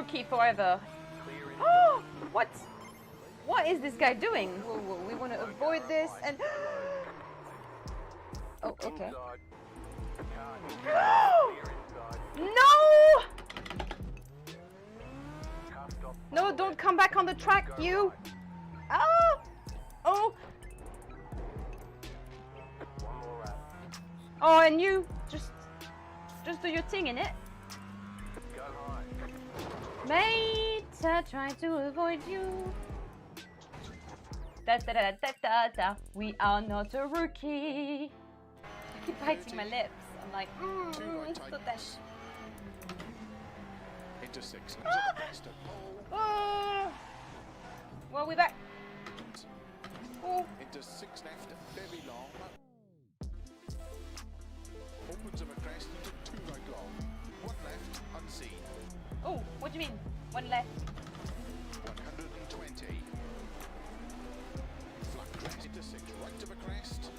rookie forever. Oh, what? What is this guy doing? Whoa, we want to avoid this and... Oh, okay. No! No, don't come back on the track, you! Oh! Oh! Oh, and you just do your thing in it. Mate, I try to avoid you. Da da da da da da. We are not a rookie. I keep biting my lips. I'm like, so that. Into 6. Well, we're back. Oh. Into 6 left, very long. Opens of a crest into 2 right long. 1 left, unseen. Oh, what do you mean? 1 left. 120. Flat crest into 6 right of a crest.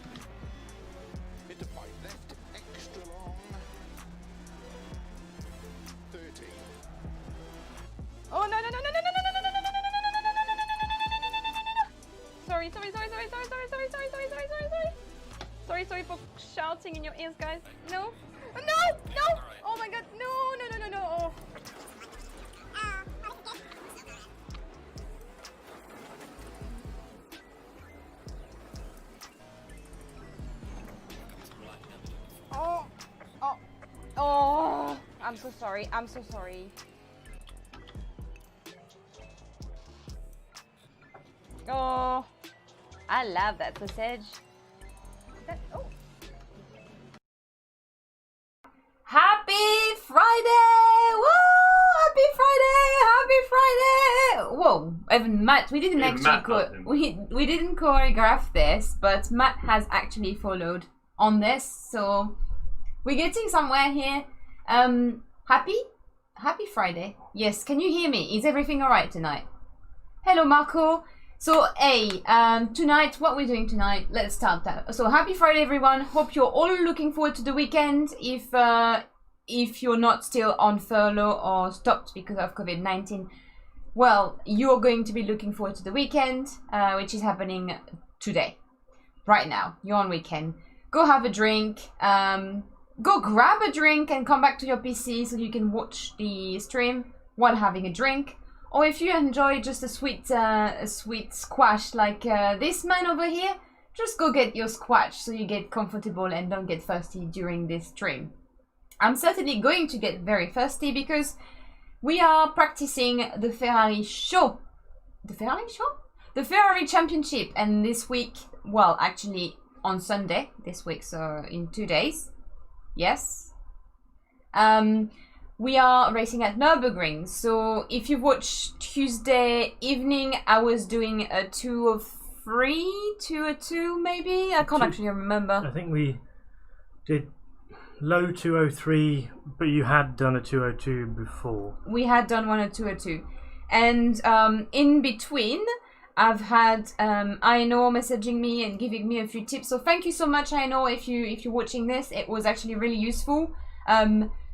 Into 5 left, extra long. 30. Oh no no no no no no no no no no no no no no no no no. Sorry. Sorry for shouting in your ears, guys. No. Oh my god, no. Oh. Oh, I'm so sorry. Oh, I love that sausage. Oh. Happy Friday! Woo! Happy Friday! Whoa! Even Matt, we didn't we didn't choreograph this, but Matt has actually followed on this, so we're getting somewhere here. Happy Friday. Yes, can you hear me? Is everything alright tonight? Hello, Marco. So, hey, tonight, what we're doing tonight, let's start that. So, happy Friday, everyone. Hope you're all looking forward to the weekend. If you're not still on furlough or stopped because of COVID-19, well, you're going to be looking forward to the weekend, which is happening today, right now. You're on weekend. Go have a drink. Go grab a drink and come back to your PC so you can watch the stream while having a drink. Or if you enjoy just a sweet squash like this man over here, just go get your squash so you get comfortable and don't get thirsty during this stream. I'm certainly going to get very thirsty because we are practicing the Ferrari show. The Ferrari show? The Ferrari Championship, and this week, well, actually on Sunday this week, so in 2 days. Yes. We are racing at Nurburgring. So if you've watched Tuesday evening, I was doing a 203, 202 maybe? I can't actually remember. I think we did low 203, but you had done a 202 before. We had done one at 202. And in between, I've had Aino messaging me and giving me a few tips. So thank you so much, Aino, if you're watching this. It was actually really useful.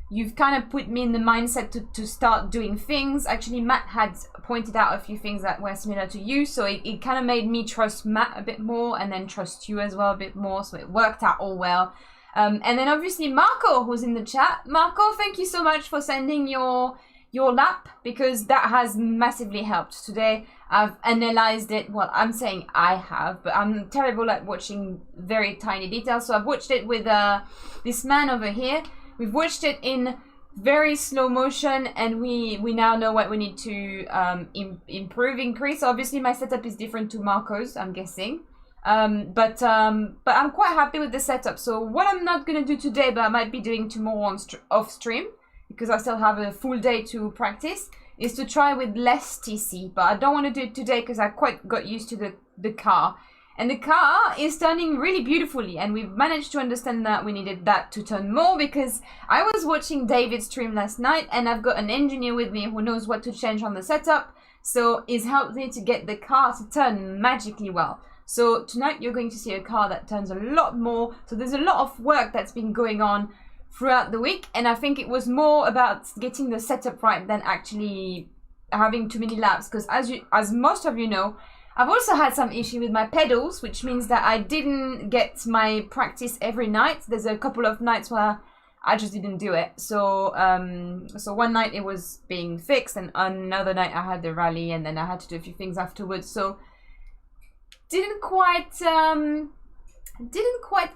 You've kind of put me in the mindset to start doing things. Actually, Matt had pointed out a few things that were similar to you, so it kind of made me trust Matt a bit more and then trust you as well a bit more, so it worked out all well. And then obviously Marco, who's in the chat. Marco, thank you so much for sending your lap, because that has massively helped. Today I've analyzed it. Well, I'm saying I have, but I'm terrible at watching very tiny details, so I've watched it with this man over here. We've watched it in very slow motion, and we now know what we need to increase. Obviously, my setup is different to Marco's, I'm guessing. But I'm quite happy with the setup. So what I'm not going to do today, but I might be doing tomorrow off stream, because I still have a full day to practice, is to try with less TC. But I don't want to do it today because I quite got used to the car. And the car is turning really beautifully, and we've managed to understand that we needed that to turn more, because I was watching David's stream last night, and I've got an engineer with me who knows what to change on the setup, so he's helped me to get the car to turn magically well. So tonight you're going to see a car that turns a lot more. So there's a lot of work that's been going on throughout the week, and I think it was more about getting the setup right than actually having too many laps, because as most of you know, I've also had some issue with my pedals, which means that I didn't get my practice every night. There's a couple of nights where I just didn't do it. So so one night it was being fixed, and another night I had the rally, and then I had to do a few things afterwards. So didn't quite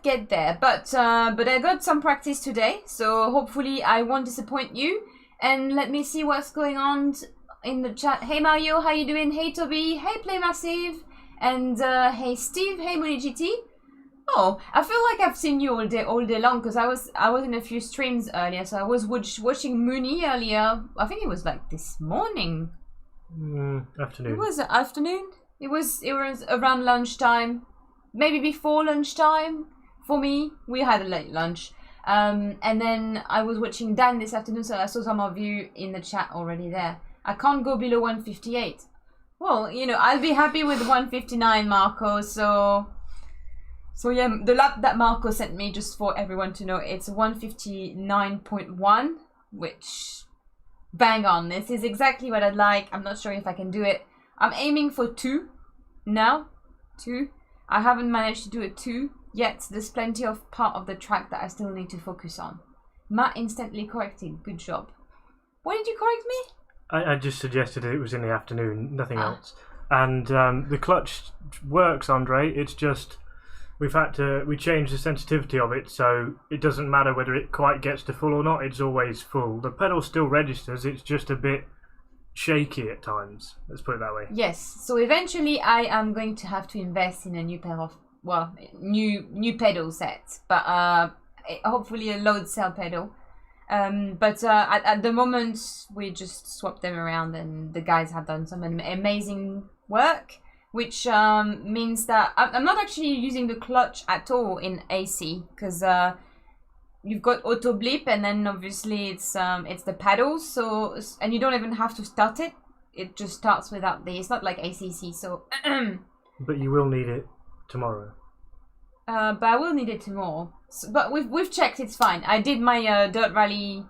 get there, but I got some practice today, so hopefully I won't disappoint you. And let me see what's going on in the chat. Hey Mario, how you doing? Hey Toby, hey Play Massive, and hey Steve, hey MoniGT. Oh, I feel like I've seen you all day long, because I was in a few streams earlier, so I was watching Mooney earlier. I think it was like this morning. Afternoon. It was afternoon. It was around lunchtime, maybe before lunchtime. For me, we had a late lunch. And then I was watching Dan this afternoon, so I saw some of you in the chat already there. I can't go below 158. Well, you know, I'll be happy with 159, Marco. So yeah, the lap that Marco sent me, just for everyone to know, it's 159.1, which bang on. This is exactly what I'd like. I'm not sure if I can do it. I'm aiming for 2 now. 2. I haven't managed to do a 2 yet. There's plenty of part of the track that I still need to focus on. Matt instantly corrected. Good job. What did you correct me? I just suggested it was in the afternoon, nothing else. And the clutch works, Andre. It's just we changed the sensitivity of it, so it doesn't matter whether it quite gets to full or not. It's always full. The pedal still registers. It's just a bit shaky at times. Let's put it that way. Yes. So eventually, I am going to have to invest in a new pair of new pedal set, but hopefully a load cell pedal. But at the moment, we just swapped them around, and the guys have done some amazing work, which means that I'm not actually using the clutch at all in AC, because you've got auto blip, and then obviously it's the pedals, so, and you don't even have to start it. It just starts without it's not like ACC, so. But you will need it tomorrow. But I will need it tomorrow. So, but we've checked, it's fine. I did my dirt rally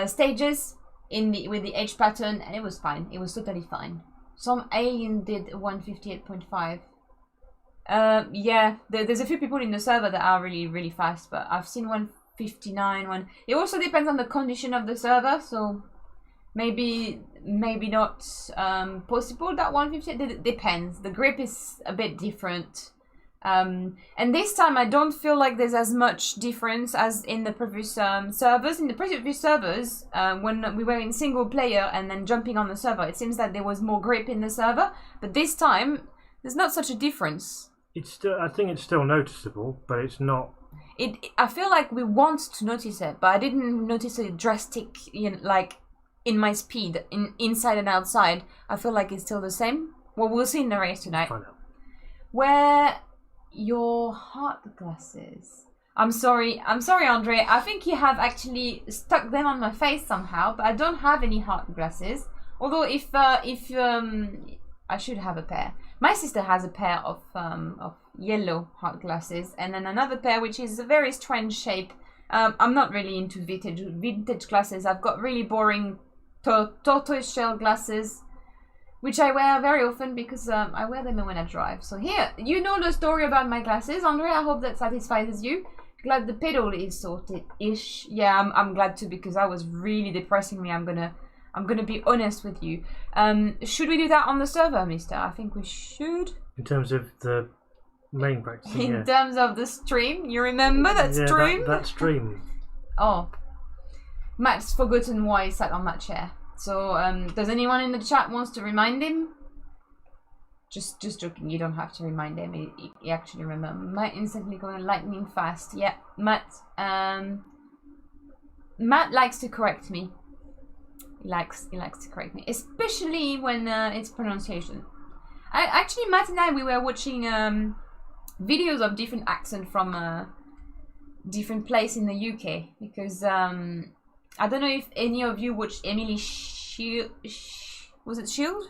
stages with the H pattern, and it was fine. It was totally fine. Some alien did 158.5. Yeah, there's a few people in the server that are really, really fast, but I've seen 159. It also depends on the condition of the server, so maybe not possible that 158. It depends. The grip is a bit different. And this time I don't feel like there's as much difference as in the previous servers. In the previous servers, when we were in single player and then jumping on the server, it seems that there was more grip in the server. But this time, there's not such a difference. I think it's still noticeable, but it's not. I feel like we want to notice it, but I didn't notice a drastic, like in my speed, inside and outside. I feel like it's still the same. Well, we'll see in the race tonight. Find out. Where your heart glasses? I'm sorry, Andre. I think you have actually stuck them on my face somehow, but I don't have any heart glasses. Although if I should have a pair. My sister has a pair of yellow heart glasses, and then another pair which is a very strange shape. I'm not really into vintage glasses. I've got really boring tortoise shell glasses, which I wear very often because I wear them when I drive. So here, you know the story about my glasses, Andre. I hope that satisfies you. Glad the pedal is sorted-ish. Yeah, I'm glad too, because that was really depressing me. I'm gonna be honest with you. Should we do that on the server, mister? I think we should. In terms of the main practice. In terms of the stream, you remember that stream? That stream. Oh, Matt's forgotten why he sat on that chair. So, does anyone in the chat wants to remind him? Just joking. You don't have to remind him. He actually remembers. Matt instantly going lightning fast. Yeah, Matt. Matt likes to correct me. He likes to correct me, especially when it's pronunciation. Actually, Matt and I, we were watching videos of different accents from different place in the UK, because I don't know if any of you watched Emily Shield. Was it Shield?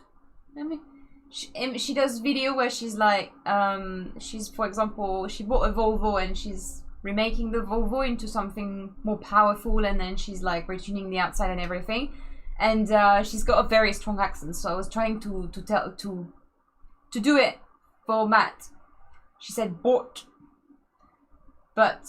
She does video where she's like, she's, for example, she bought a Volvo and she's remaking the Volvo into something more powerful, and then she's like retuning the outside and everything. And she's got a very strong accent, so I was trying to do it for Matt. She said "bort," but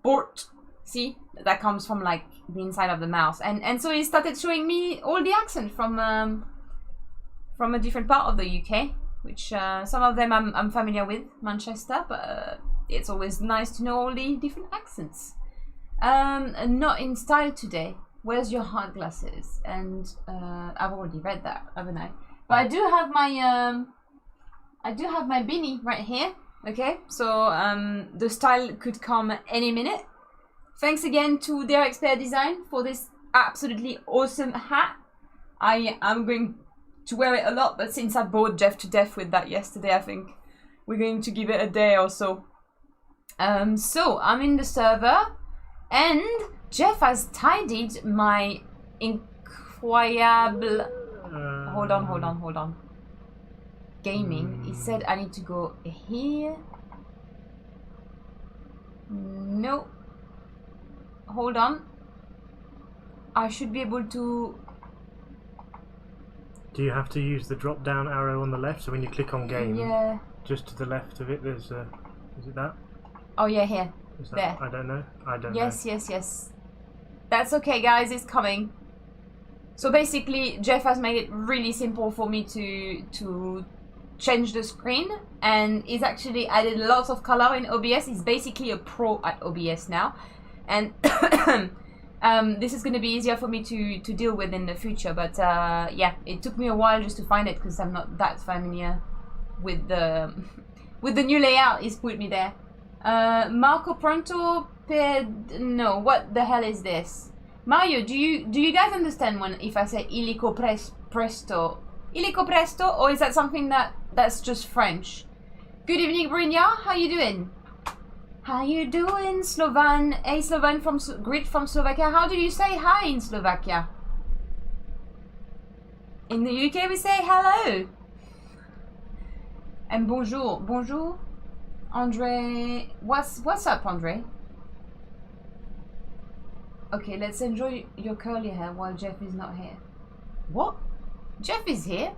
"bort," see, that comes from like the inside of the mouth, and so he started showing me all the accent from a different part of the UK, which some of them I'm familiar with, Manchester, but it's always nice to know all the different accents. Not in style today. Where's your hard glasses? And I've already read that, haven't I? But I do have my beanie right here. Okay, so the style could come any minute. Thanks again to TH8A Design for this absolutely awesome hat. I am going to wear it a lot, but since I bored Jeff to death with that yesterday, I think we're going to give it a day or so. So I'm in the server, and Jeff has tidied my incroyable... Hold on. Gaming. He said I need to go here. No. Hold on. I should be able to... Do you have to use the drop down arrow on the left? So when you click on game, yeah, just to the left of it, there's a... Is it that? Oh yeah, here. Is that, there. I don't know. Yes. That's okay, guys. It's coming. So basically, Jeff has made it really simple for me to change the screen, and he's actually added lots of color in OBS. He's basically a pro at OBS now, and this is going to be easier for me to deal with in the future. But yeah, it took me a while just to find it because I'm not that familiar with the new layout. He's put me there. Marco Pronto no, what the hell is this? Mario, do you guys understand when if I say illico presto, or is that something that's just French? Good evening, Brynja. How you doing? How you doing, Slovan? Hey, Slovan from Grit from Slovakia. How do you say hi in Slovakia? In the UK, we say hello. And bonjour, Andre. What's up, Andre? Okay, let's enjoy your curly hair while Jeff is not here. What? Jeff is here?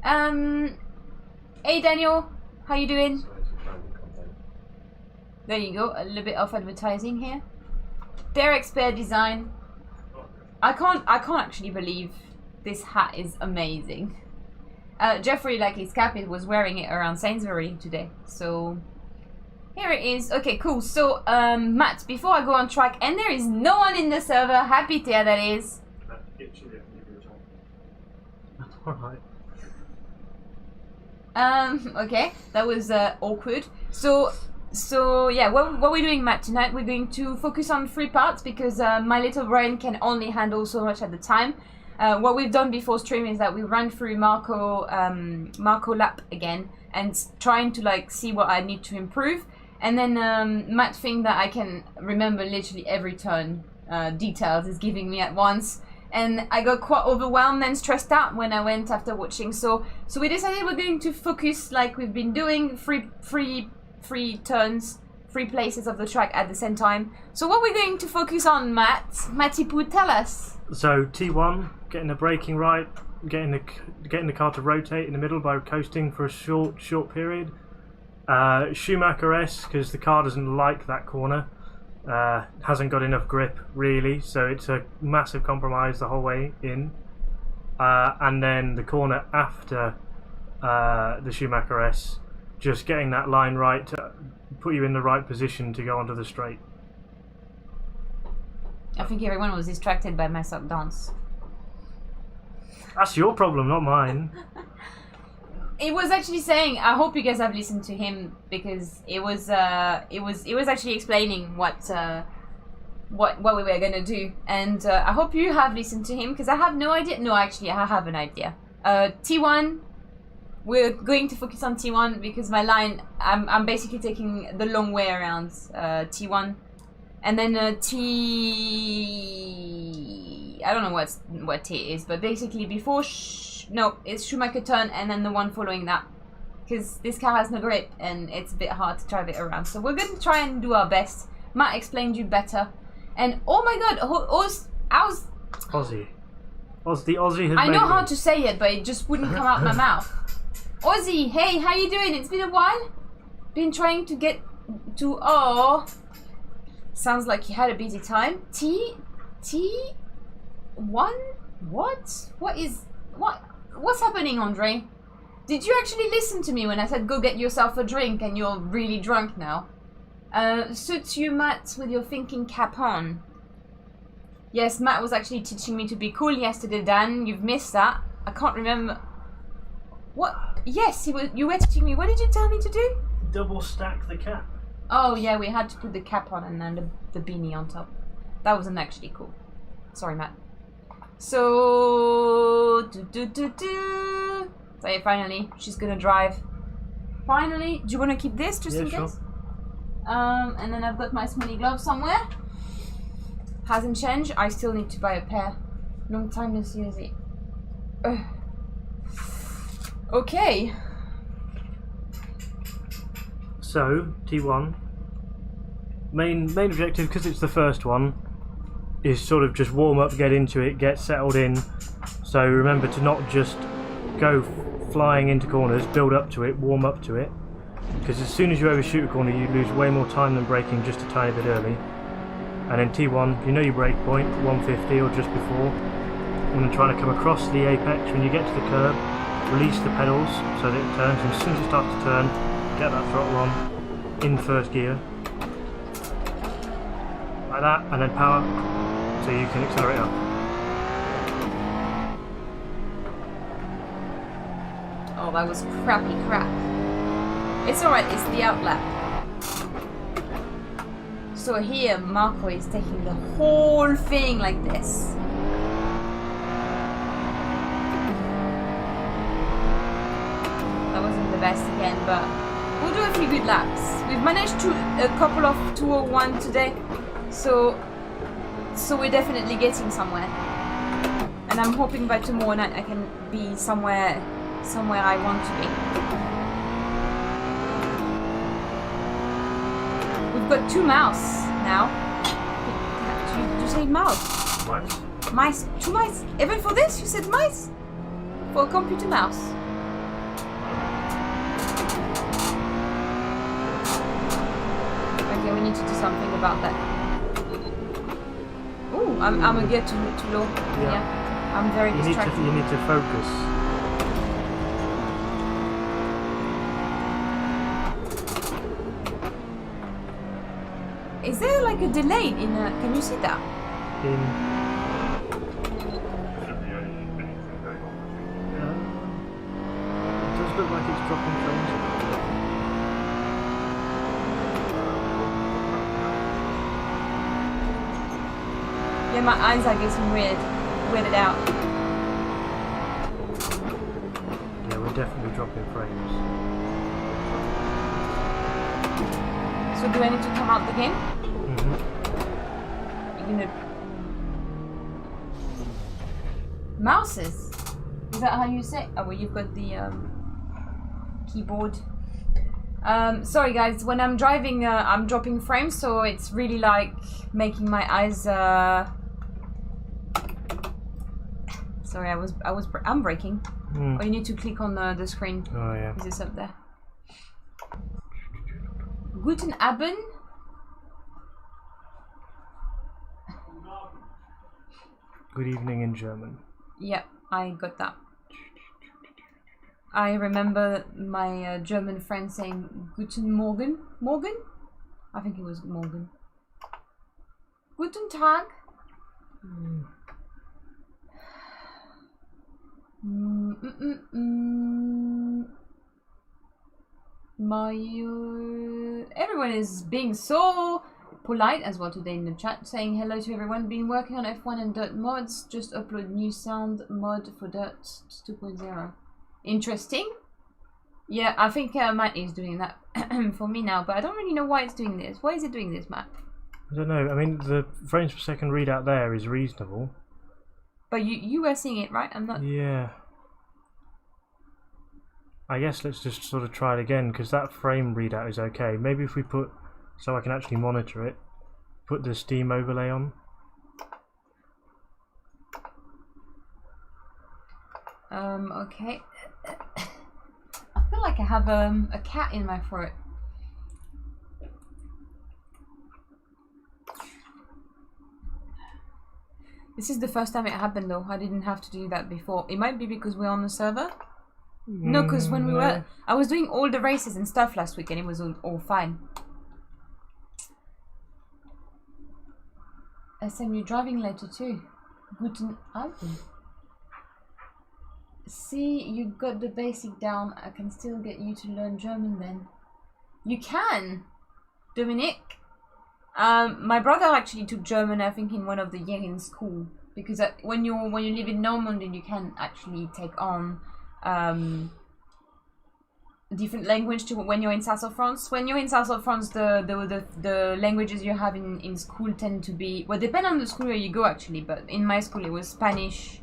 Hey Daniel, how you doing? There you go, a little bit of advertising here. TH8A Design. I can't actually believe this hat is amazing. Jeffrey, like his cap, was wearing it around Sainsbury today, so here it is. Okay, cool. So, Matt, before I go on track, and there is no one in the server, happy to hear that is. Alright. Okay, that was awkward. So yeah, what we're doing, Matt, tonight we're going to focus on 3 parts because my little brain can only handle so much at the time. What we've done before stream is that we ran through Marco lap again and trying to like see what I need to improve, and then Matt think that I can remember literally every turn details is giving me at once. And I got quite overwhelmed and stressed out when I went after watching. So we decided we're going to focus like we've been doing, three turns, 3 places of the track at the same time. So what we're going to focus on, Matt? Matty Poo, tell us. So T1, getting the braking right, getting the car to rotate in the middle by coasting for a short period. Schumacher S, because the car doesn't like that corner. Hasn't got enough grip really, so it's a massive compromise the whole way in. And then the corner after the Schumacher S, just getting that line right to put you in the right position to go onto the straight. I think everyone was distracted by my sock dance. That's your problem, not mine. It was actually saying, I hope you guys have listened to him, because it was actually explaining what we were gonna do, and I hope you have listened to him because I have no idea. No, actually, I have an idea. T1, we're going to focus on T1 because my line, I'm basically taking the long way around T1, and then I don't know what T is, but basically before. No, it's Schumacher turn and then the one following that. because this car has no grip and it's a bit hard to drive it around. So we're going to try and do our best. Matt explained you better. And oh my god, how's Aussie. The Aussie has I know made how me. to say it, but it just wouldn't come out my mouth. Aussie, hey, how you doing? It's been a while. Been trying to get to... Oh, sounds like you had a busy time. T1? What's happening, Andre? Did you actually listen to me when I said go get yourself a drink and you're really drunk now? Suits you, Matt, with your thinking cap on. Yes, Matt was actually teaching me to be cool yesterday, Dan. You've missed that. I can't remember. What? Yes, you were teaching me. What did you tell me to do? Double stack the cap. Oh, yeah, we had to put the cap on and then the beanie on top. That wasn't actually cool. Sorry, Matt. So... So yeah, finally, she's gonna drive. Finally, do you want to keep this just in case? And then I've got my smelly glove somewhere. Hasn't changed. I still need to buy a pair. Long time no see, is it? Okay. So T1. Main objective, because it's the first one, is sort of just warm up, get into it, get settled in. So remember to not just go flying into corners, build up to it, warm up to it. Because as soon as you overshoot a corner, you lose way more time than braking just a tiny bit early. And in T1, you know your brake point, 150 or just before. And then trying to come across the apex. When you get to the curb, release the pedals so that it turns. And as soon as it starts to turn, get that throttle on in first gear. Like that, and then power so you can accelerate up. Oh, that was crappy crap. It's alright, it's the outlap. So here, Marco is taking the whole thing like this. That wasn't the best again, but we'll do a few good laps. We've managed to a couple of 201 today, so we're definitely getting somewhere. And I'm hoping by tomorrow night I can be somewhere I want to be. We've got 2 mouse now. Did you say mouse? Mice. Mice. 2 mice. Even for this, you said mice? For a computer mouse. Okay, we need to do something about that. Ooh, I'm gonna get too low. Yeah. I'm very distracted. You need to focus. Is there like a delay in can you see that? It does look like it's dropping frames. Yeah, my eyes are getting weirded out. Yeah, we're definitely dropping frames. So do I need to come out the game? Mm-hmm. You're gonna... Mouses? Is that how you say? Oh, well, you've got the keyboard. Sorry guys, when I'm driving, I'm dropping frames, so it's really like making my eyes. Sorry, I'm braking. Oh, you need to click on the screen. Oh yeah. Is this up there? Guten Abend. Good evening in German. Yeah, I got that. I remember my German friend saying Guten Morgen. Morgen? I think it was Morgen. Guten Tag. Everyone is being so polite as well today in the chat, saying hello to everyone. Been working on F1 and Dirt mods. Just upload new sound mod for Dirt 2.0. Interesting. Yeah, I think Matt is doing that for me now, but I don't really know why it's doing this. Why is it doing this, Matt? I don't know. I mean, the frames per second readout there is reasonable. But you were seeing it, right? I'm not. Yeah. I guess let's just sort of try it again, because that frame readout is okay. Maybe if we put, so I can actually monitor it, put the Steam overlay on. Okay. I feel like I have a cat in my throat. This is the first time it happened though. I didn't have to do that before. It might be because we're on the server. No, because when we were, I was doing all the races and stuff last week and it was all fine. SM, you're driving later too. Guten Abend. See, you got the basic down. I can still get you to learn German then. You can, Dominic. My brother actually took German, I think, in one of the years in school, because when you live in Normandy, you can actually take on different language to when you're in south of France. When you're in south of France, the languages you have in school tend to be, well, depend on the school where you go actually, but in my school it was Spanish.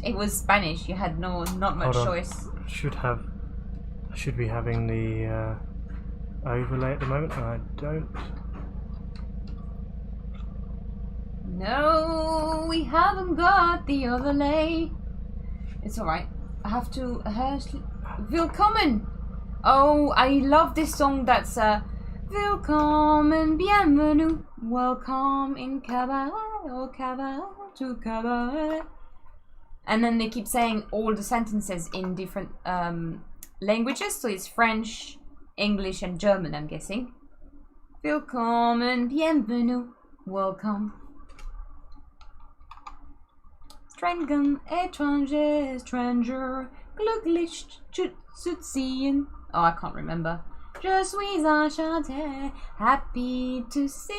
It was Spanish. You had not much choice. I should be having the overlay at the moment, and I don't. No, we haven't got the overlay. It's alright. I have to. Willkommen! Oh, I love this song that's Willkommen, bienvenue, welcome in cabaret, or cabaret to cabaret. And then they keep saying all the sentences in different languages, so it's French, English and German, I'm guessing. Willkommen, bienvenue, welcome. Strengen, étranger, stranger, glücklich zu sehen. Oh, I can't remember. Je suis enchanté, happy to see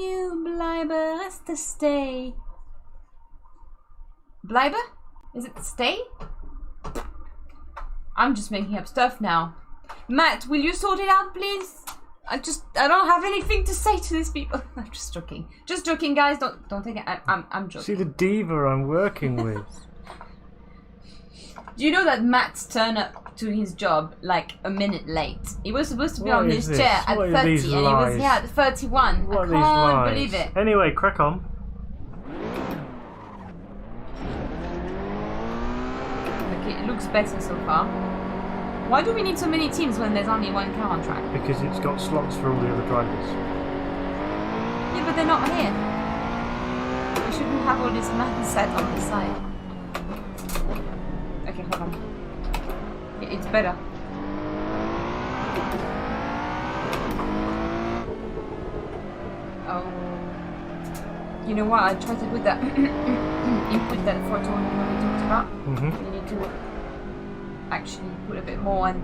you, bleibe, reste, stay. Bleibe? Is it stay? I'm just making up stuff now. Matt, will you sort it out, please? I don't have anything to say to these people. I'm just joking. Just joking, guys. Don't think I'm joking. See the diva I'm working with. Do you know that Matt turned up to his job like a minute late? He was supposed to be on his chair at 30 and he was here at 31. I can't believe it. Anyway, crack on. Okay, it looks better so far. Why do we need so many teams when there's only one car on track? Because it's got slots for all the other drivers. Yeah, but they're not here. We shouldn't have all this map set on the side. Okay, hold on. It's better. Oh. You know what? I tried to put that input that photo we talked about. You need to actually put a bit more, and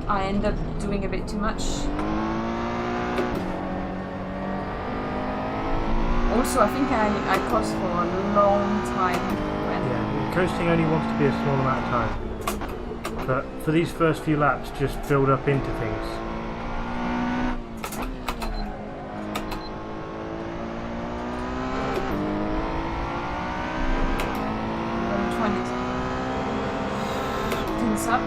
I end up doing a bit too much. Also, I think I coast for a long time. Yeah, coasting only wants to be a small amount of time. But for these first few laps, just build up into things. I'm trying to tense up.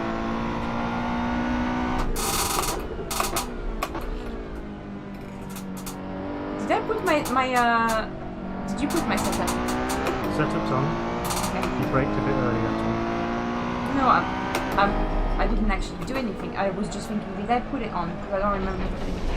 Did I put my did you put my setup? Setup's on. Okay. You braked a bit early, that's all. No, I didn't actually do anything. I was just thinking, did I put it on? Because I don't remember putting it on.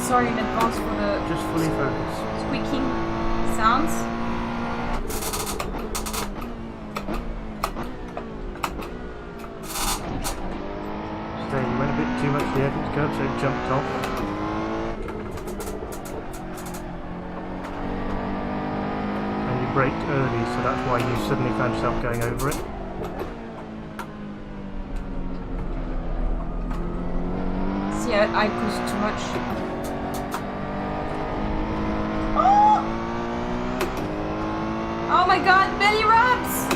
sorry in advance for the Just fully focus. squeaking sounds. So you went a bit too much to the edge of the curve, so it jumped off. And you braked early, so that's why you suddenly found yourself going over it. See, I pushed too much. Oh! Oh my god, belly rubs!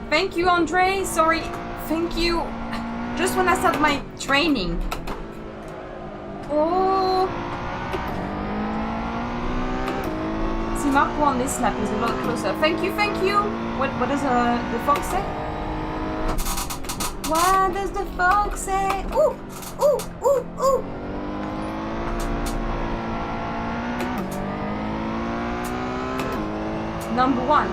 Thank you, Andre. Sorry. Thank you. Just when I start my training. Oh. See, Marco on this lap is a lot closer. Thank you, thank you. What does the fox say? What does the fox say? Ooh, ooh, ooh, ooh. Number 1.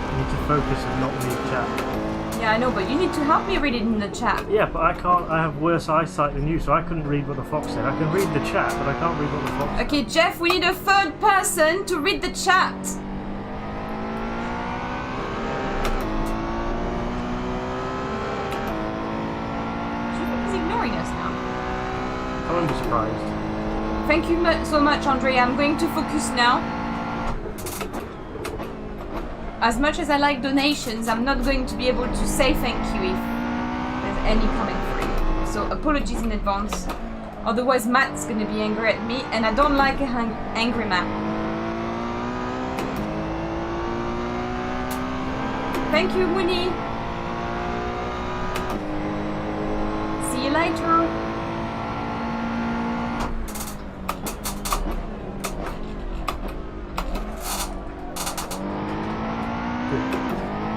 You need to focus and not read chat. Yeah, I know, but you need to help me read it in the chat. Yeah, but I can't. I have worse eyesight than you, so I couldn't read what the fox said. I can read the chat, but I can't read what the fox said. Okay, Jeff, we need a third person to read the chat. He's ignoring us now. I wouldn't be surprised. Thank you so much, Andre. I'm going to focus now. As much as I like donations, I'm not going to be able to say thank you if there's any coming through. So apologies in advance. Otherwise, Matt's going to be angry at me, and I don't like an angry Matt. Thank you, Winnie. See you later.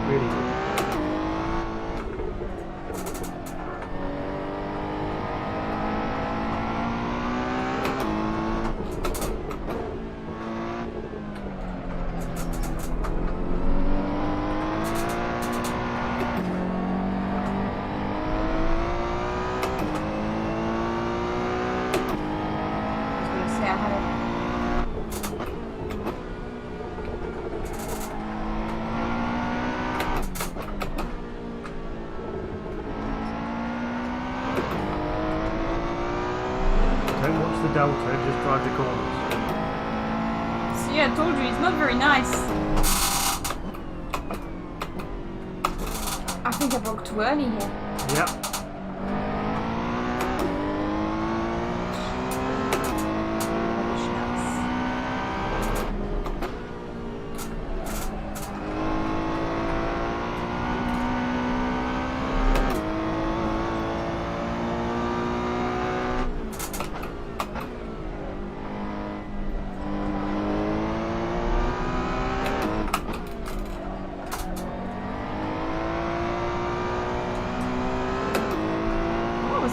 Really good. Don't watch the Delta, just drive the corners. See, I told you, it's not very nice. I think I broke too early here. Yep.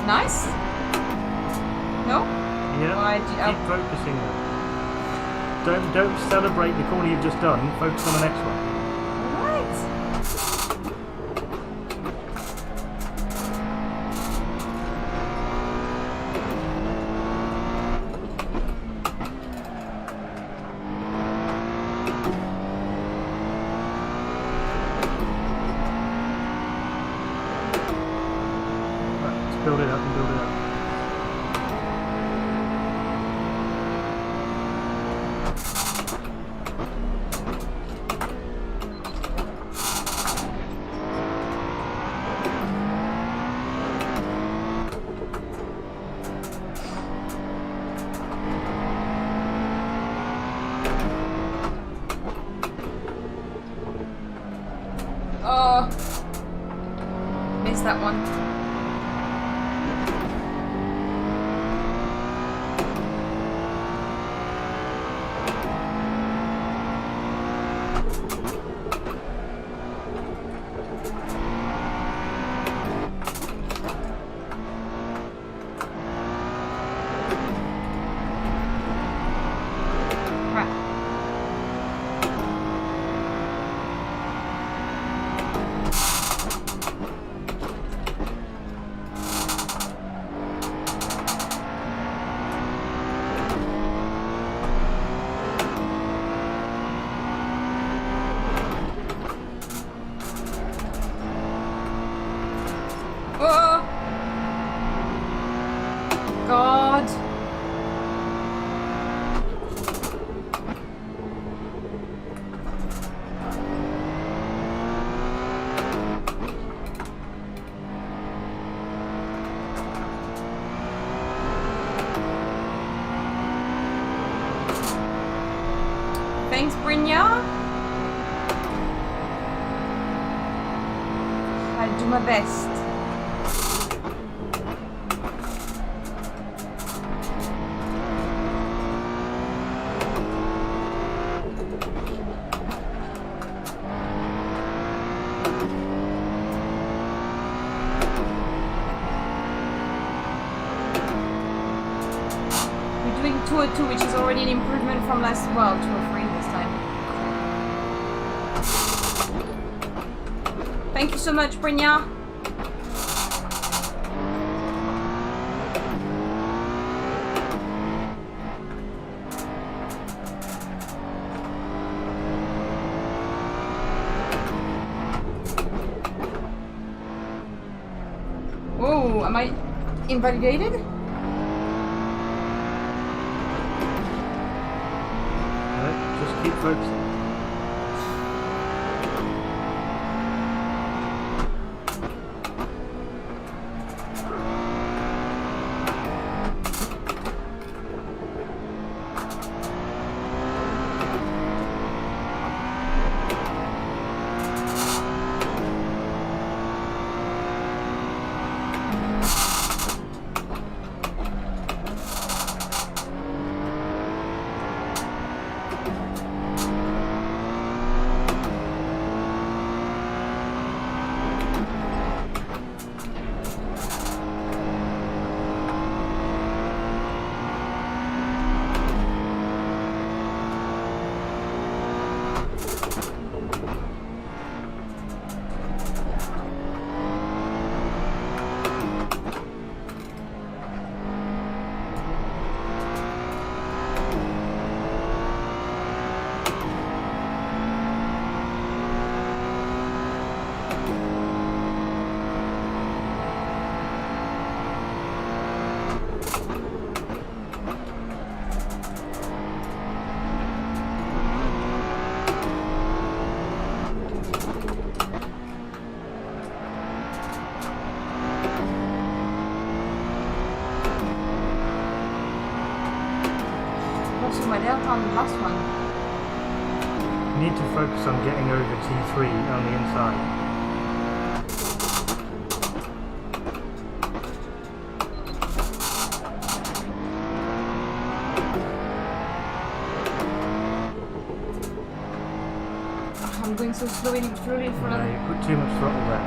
Nice? No? Yeah. Why Keep focusing though. Don't celebrate the corner you've just done. Focus on the next one. Alright. Build it up and build it up. Oh. Missed that one. Thanks, Brynja. I'll do my best. We're doing 202, which is already an improvement from last, well, 203 this time. Thank you so much, Brynja. Oh, am I invalidated? Alright, just keep focusing. My delta on the last one. You need to focus on getting over T3 on the inside. I'm going so slowly for No, you put too much throttle there.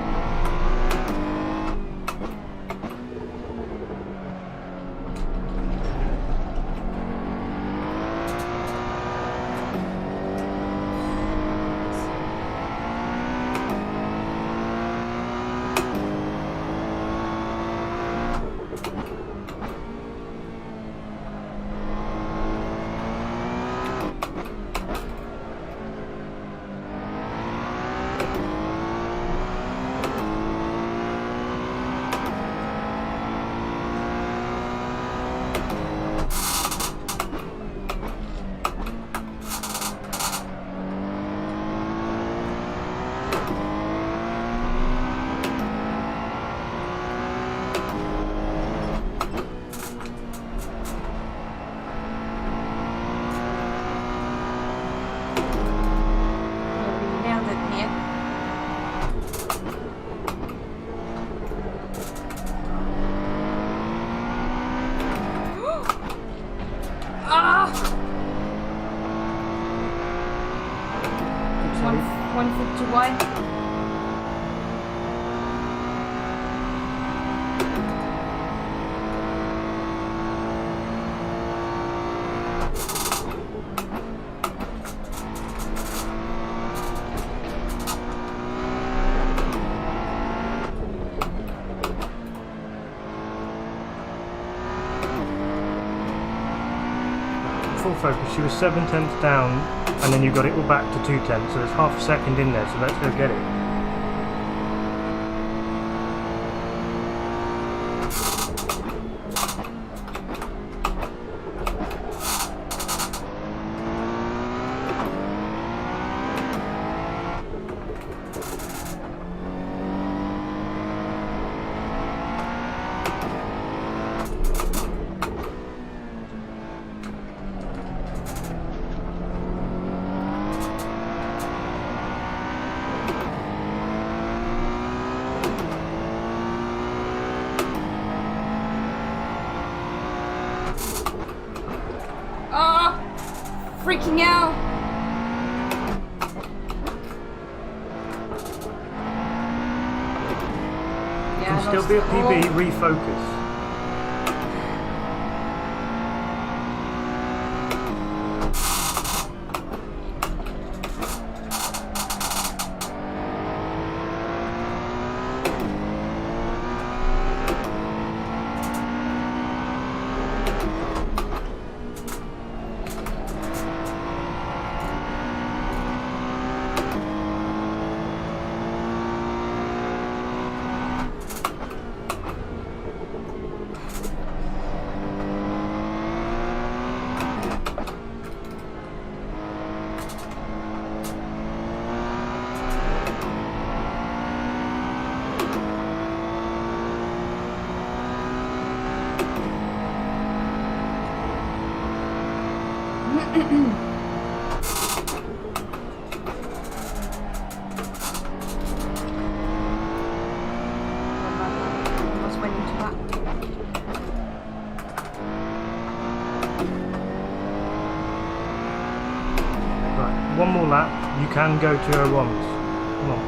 One foot too wide. Full focus, she was 7/10 down, and then you got it all back to 2/10, so there's half a second in there, so let's go get it. braking out. Can still be a PB, refocus. One more lap, you can go to 01s. Come on.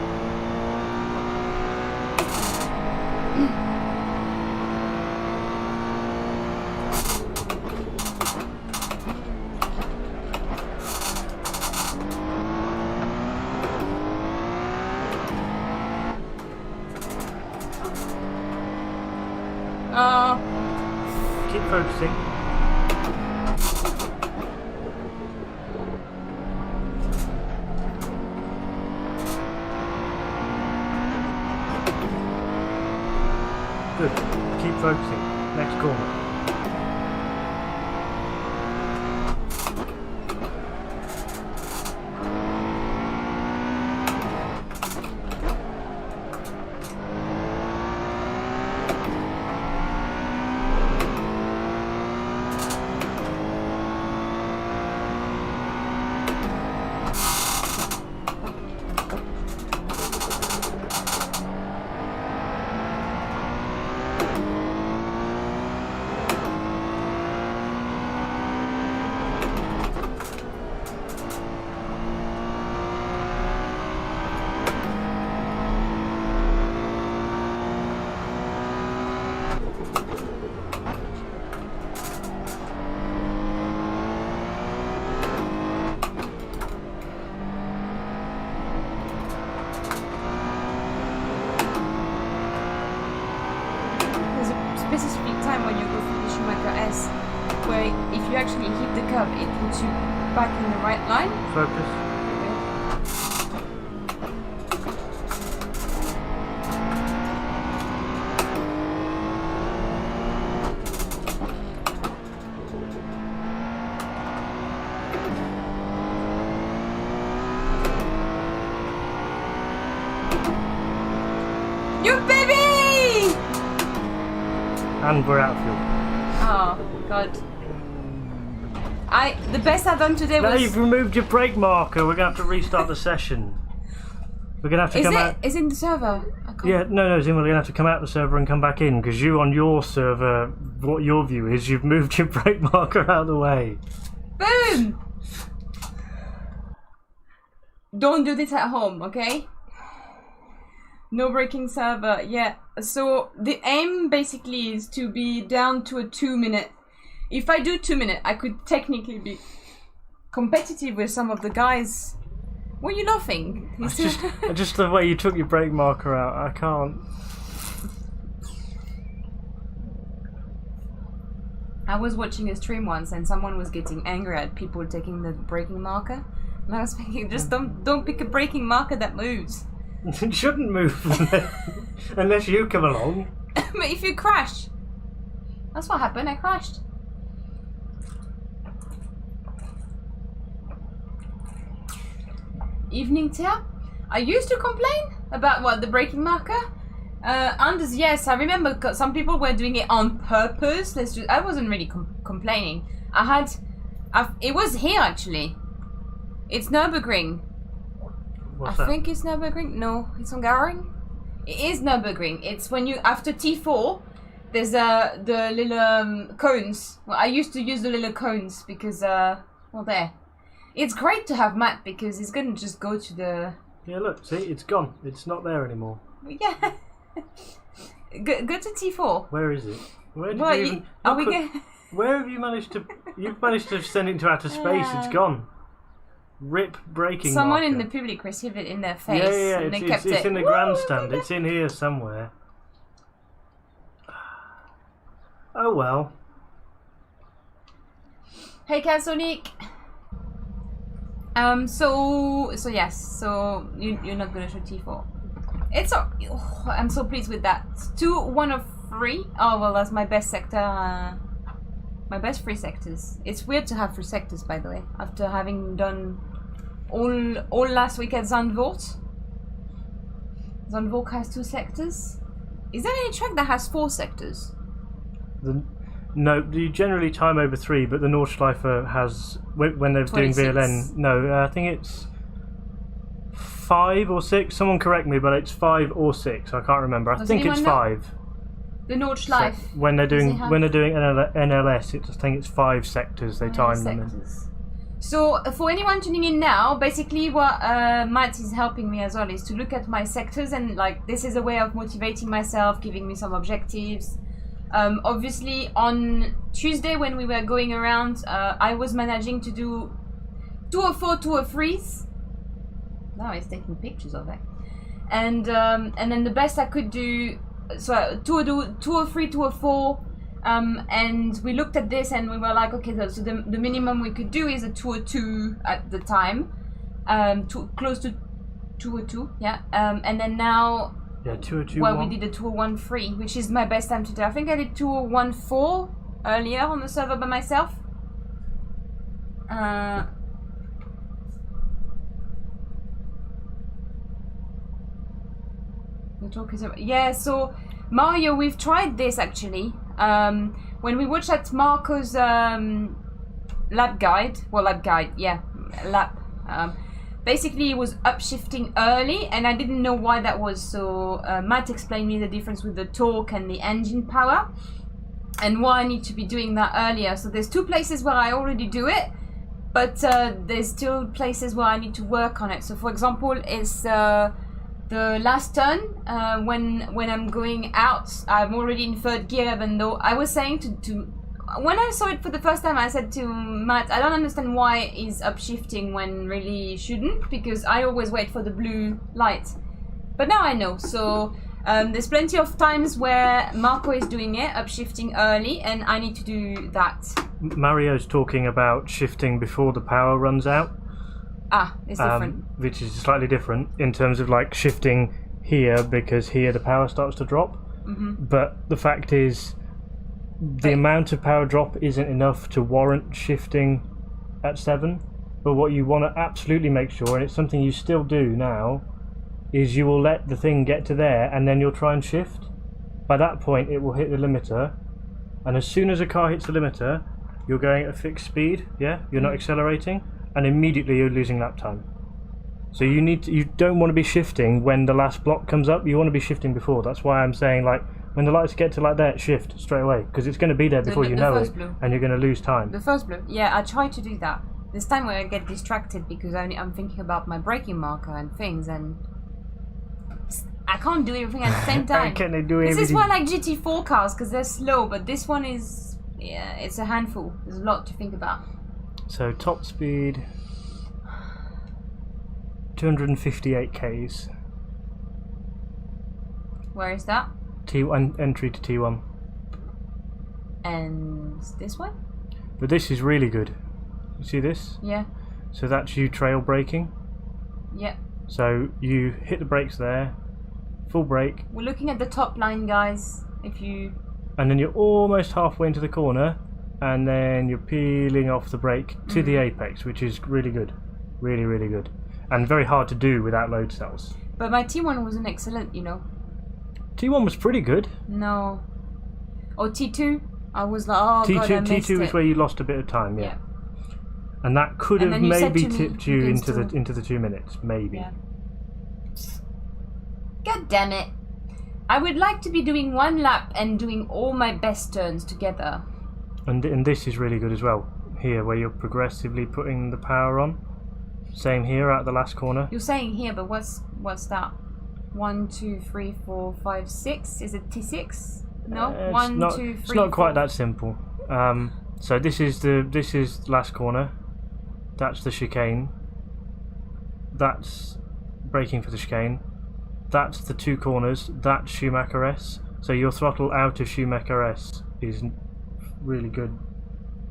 Keep focusing. Good. Keep focusing. Next corner. Specific time when you go through the Schumacher S, where if you actually hit the curb, it puts you back in the right line. Focus. You baby! And we're out of fuel. Oh god. The best I've done today No, was. you've removed your brake marker. We're gonna have to restart the session. We're gonna have to come out. Is it in the server? I can't... Yeah, no, Zim, we're gonna have to come out the server and come back in because you on your server, what your view is, you've moved your brake marker out of the way. Boom! Don't do this at home, okay? No braking server, yeah. So the aim basically is to be down to a 2-minute. If I do 2 minutes, I could technically be competitive with some of the guys. What are you laughing? Just the way you took your brake marker out, I can't. I was watching a stream once and someone was getting angry at people taking the braking marker. And I was thinking, just don't pick a braking marker that moves. It shouldn't move unless you come along. But if you crash, that's what happened. I crashed. Evening Tia. I used to complain about what the braking marker. Anders, yes, I remember some people were doing it on purpose. I wasn't really complaining. It was here actually. It's Nurburgring. What's that? I think it's Nurburgring. No, it's Hungaroring. It is Nurburgring. It's when you after T4. There's the little cones. Well, I used to use the little cones because well there. It's great to have Matt because he's gonna just go to the... Yeah, look, see, it's gone. It's not there anymore. Yeah. Go to T4. Where is it? Where did Well, you even... are we Look, going... where have you managed to... You've managed to send it into outer space. It's gone. Rip braking Someone marker. in the public received it in their face. Yeah, and they it's kept it. in the grandstand. It's in here somewhere. Oh well. Hey, Casonic. So yes. So you're not gonna show T4. It's I'm so pleased with that. 2, 1 of 3. Oh well, that's my best sector. My best 3 sectors. It's weird to have 3 sectors, by the way, after having done all last week at Zandvoort. Zandvoort has 2 sectors. Is there any track that has 4 sectors? No, you generally time over 3, but the Nordschleife has, when they're 26. doing VLN, no, I think it's 5 or 6. Someone correct me, but it's 5 or 6. I can't remember. I think it's 5. The Nordschleife. So when they're doing NLS, I think it's 5 sectors they time them in. So for anyone tuning in now, basically what Matt is helping me as well is to look at my sectors, and like this is a way of motivating myself, giving me some objectives. Obviously on Tuesday when we were going around, I was managing to do 204, 203s. Now he's taking pictures of it. And then the best I could do, so 203, 204. And we looked at this and we were like, okay, so the minimum we could do is a 202 at the time, close to 202, yeah. And then now, yeah, 202. well, we did a 201.3, which is my best time today. I think I did 201.4 earlier on the server by myself. The talk is, yeah. So Mario, we've tried this actually. When we watched at Marco's lap guide, basically it was upshifting early, and I didn't know why that was. So Matt explained me the difference with the torque and the engine power, and why I need to be doing that earlier. So there's 2 places where I already do it, but there's still places where I need to work on it. So for example, it's the last turn, when I'm going out, I'm already in 3rd gear, even though I was saying to when I saw it for the first time, I said to Matt, I don't understand why he's upshifting when really he shouldn't, because I always wait for the blue light. But now I know, so there's plenty of times where Marco is doing it, upshifting early, and I need to do that. Mario's talking about shifting before the power runs out. Ah, it's different. Which is slightly different in terms of like shifting here, because here the power starts to drop. But the fact is, the amount of power drop isn't enough to warrant shifting at 7. But what you want to absolutely make sure, and it's something you still do now, is you will let the thing get to there and then you'll try and shift. By that point it will hit the limiter, and as soon as a car hits the limiter, you're going at a fixed speed, yeah? You're not accelerating, and immediately you're losing lap time. So you don't want to be shifting when the last block comes up. You want to be shifting before. That's why I'm saying, like, when the lights get to like that, shift straight away, because it's going to be there before you know it, and you're going to lose time. The first blue, yeah, I try to do that. This time when I get distracted because I'm thinking about my braking marker and things, and I can't do everything at the same time. Can they do this everything? Is why I like GT4 cars, because they're slow, but this one is, yeah, it's a handful. There's a lot to think about. So top speed 258 k's. Where is that? T1 entry to T1. And this one? But this is really good. You see this? Yeah. So that's you trail braking. Yep. So you hit the brakes there, full brake. We're looking at the top line, guys. If you. And then you're almost halfway into the corner, and then you're peeling off the brake to the apex, which is really good. Really, really good. And very hard to do without load cells. But my T1 wasn't excellent, you know. T1 was pretty good. No. Or T2, I was like, oh T2, god, I missed T2 it. is where you lost a bit of time, yeah. And that could have maybe tipped you into the 2 minutes, maybe. Yeah. God damn it. I would like to be doing 1 lap and doing all my best turns together. And this is really good as well. here where you're progressively putting the power on. Same here at the last corner. You're saying here, but what's that? 1, 2, 3, 4, 5, 6. Is it T6? No, 1, 2, 3. It's not quite that simple. So this is last corner. That's the chicane. That's braking for the chicane. That's the 2 corners. That's Schumacher S. So your throttle out of Schumacher S is really good,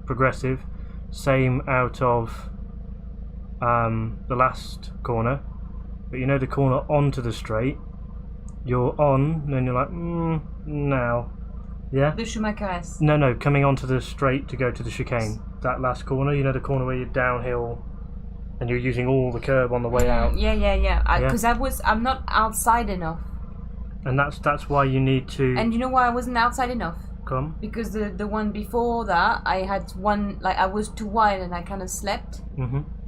progressive. Same out of the last corner. But you know the corner onto the straight. You're on, and then you're like, now. Yeah? The Schumacher S. No, coming onto the straight to go to the chicane. That last corner, you know the corner where you're downhill and you're using all the curb on the way out. Yeah. Because I'm not outside enough. And that's why you need to. And you know why I wasn't outside enough? Come. Because the one before that, I had one, like I was too wide and I kind of slept.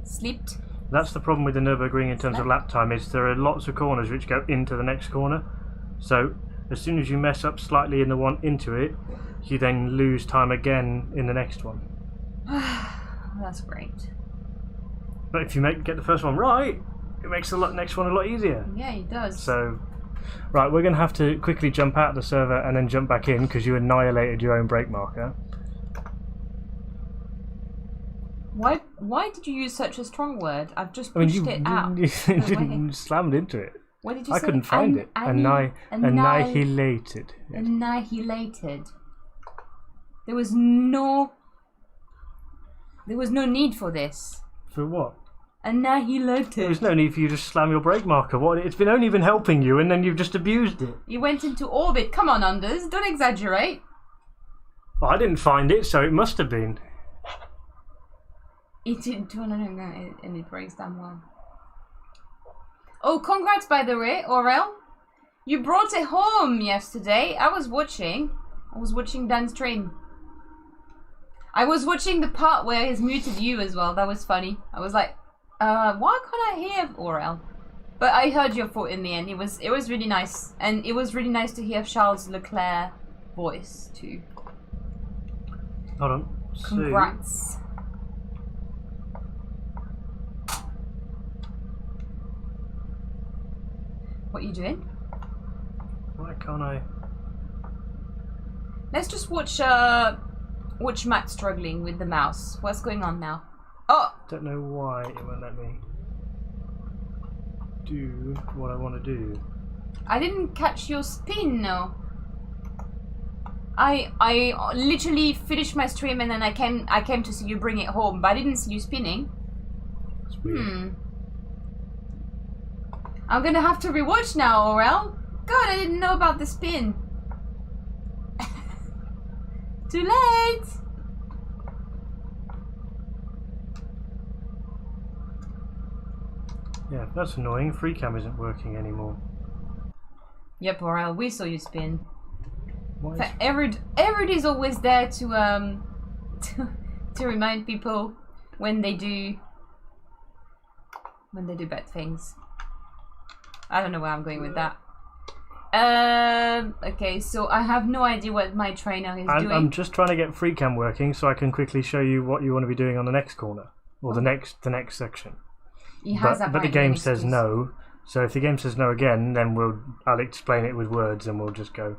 Slept. That's the problem with the Nurburgring in terms of lap time, is there are lots of corners which go into the next corner. So as soon as you mess up slightly in the one into it, you then lose time again in the next one. That's great. But if you get the first one right, it makes the next one a lot easier. Yeah, it does. So, right, we're going to have to quickly jump out of the server and then jump back in because you annihilated your own brake marker. Why did you use such a strong word? I've just pushed it out. You slammed into it. What did you say? I couldn't find it. Annihilated. Annihilated. There was no need for this. For what? Annihilated. There was no need for you to slam your brake marker. What? It's been only been helping you, and then you've just abused it. You went into orbit. Come on, Anders. Don't exaggerate. Well, I didn't find it, so it must have been. It didn't do anything, and it breaks down well. Oh, congrats, by the way, Aurel. You brought it home yesterday. I was watching Dan's stream. I was watching the part where he's muted you as well. That was funny. I was like, why can't I hear Aurel? But I heard your thought in the end. It was really nice. And it was really nice to hear Charles Leclerc's voice too. Hold on. Congrats. What are you doing? Why can't I? Let's just watch Matt struggling with the mouse. What's going on now? Oh! Don't know why it won't let me do what I want to do. I didn't catch your spin, no. I literally finished my stream and then I came to see you bring it home, but I didn't see you spinning. That's weird. I'm gonna have to rewatch now, Aurel. God, I didn't know about the spin. Too late! Yeah, that's annoying. FreeCam isn't working anymore. Yep, Aurel, we saw you spin. Why Everett is always there to remind people when they do bad things. I don't know where I'm going with that. Okay, so I have no idea what my trainer is doing. I'm just trying to get FreeCam working so I can quickly show you what you want to be doing on the next corner or the next section. But the game says no. So if the game says no again, then I'll explain it with words and we'll just go.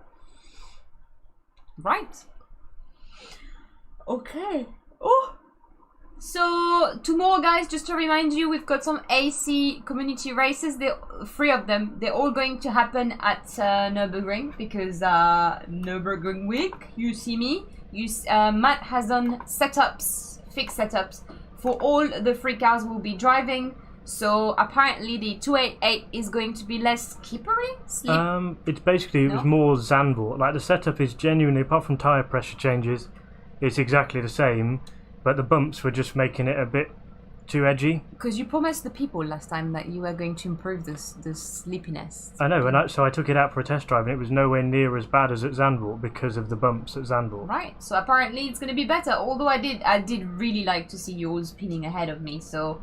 Right. Okay. Oh. So tomorrow, guys, just to remind you, we've got some AC community races. 3 of them. They're all going to happen at Nurburgring because Nurburgring week. You see me. Matt has done fixed setups for all the 3 cars we'll be driving. So apparently the 288 is going to be less skippery. It's basically it was more Zandvoort. Like the setup is genuinely, apart from tyre pressure changes, it's exactly the same. But the bumps were just making it a bit too edgy. Because you promised the people last time that you were going to improve the sleepiness. I know, and so I took it out for a test drive, and it was nowhere near as bad as at Zandvoort because of the bumps at Zandvoort. Right, so apparently it's going to be better. Although I did really like to see you all spinning ahead of me, so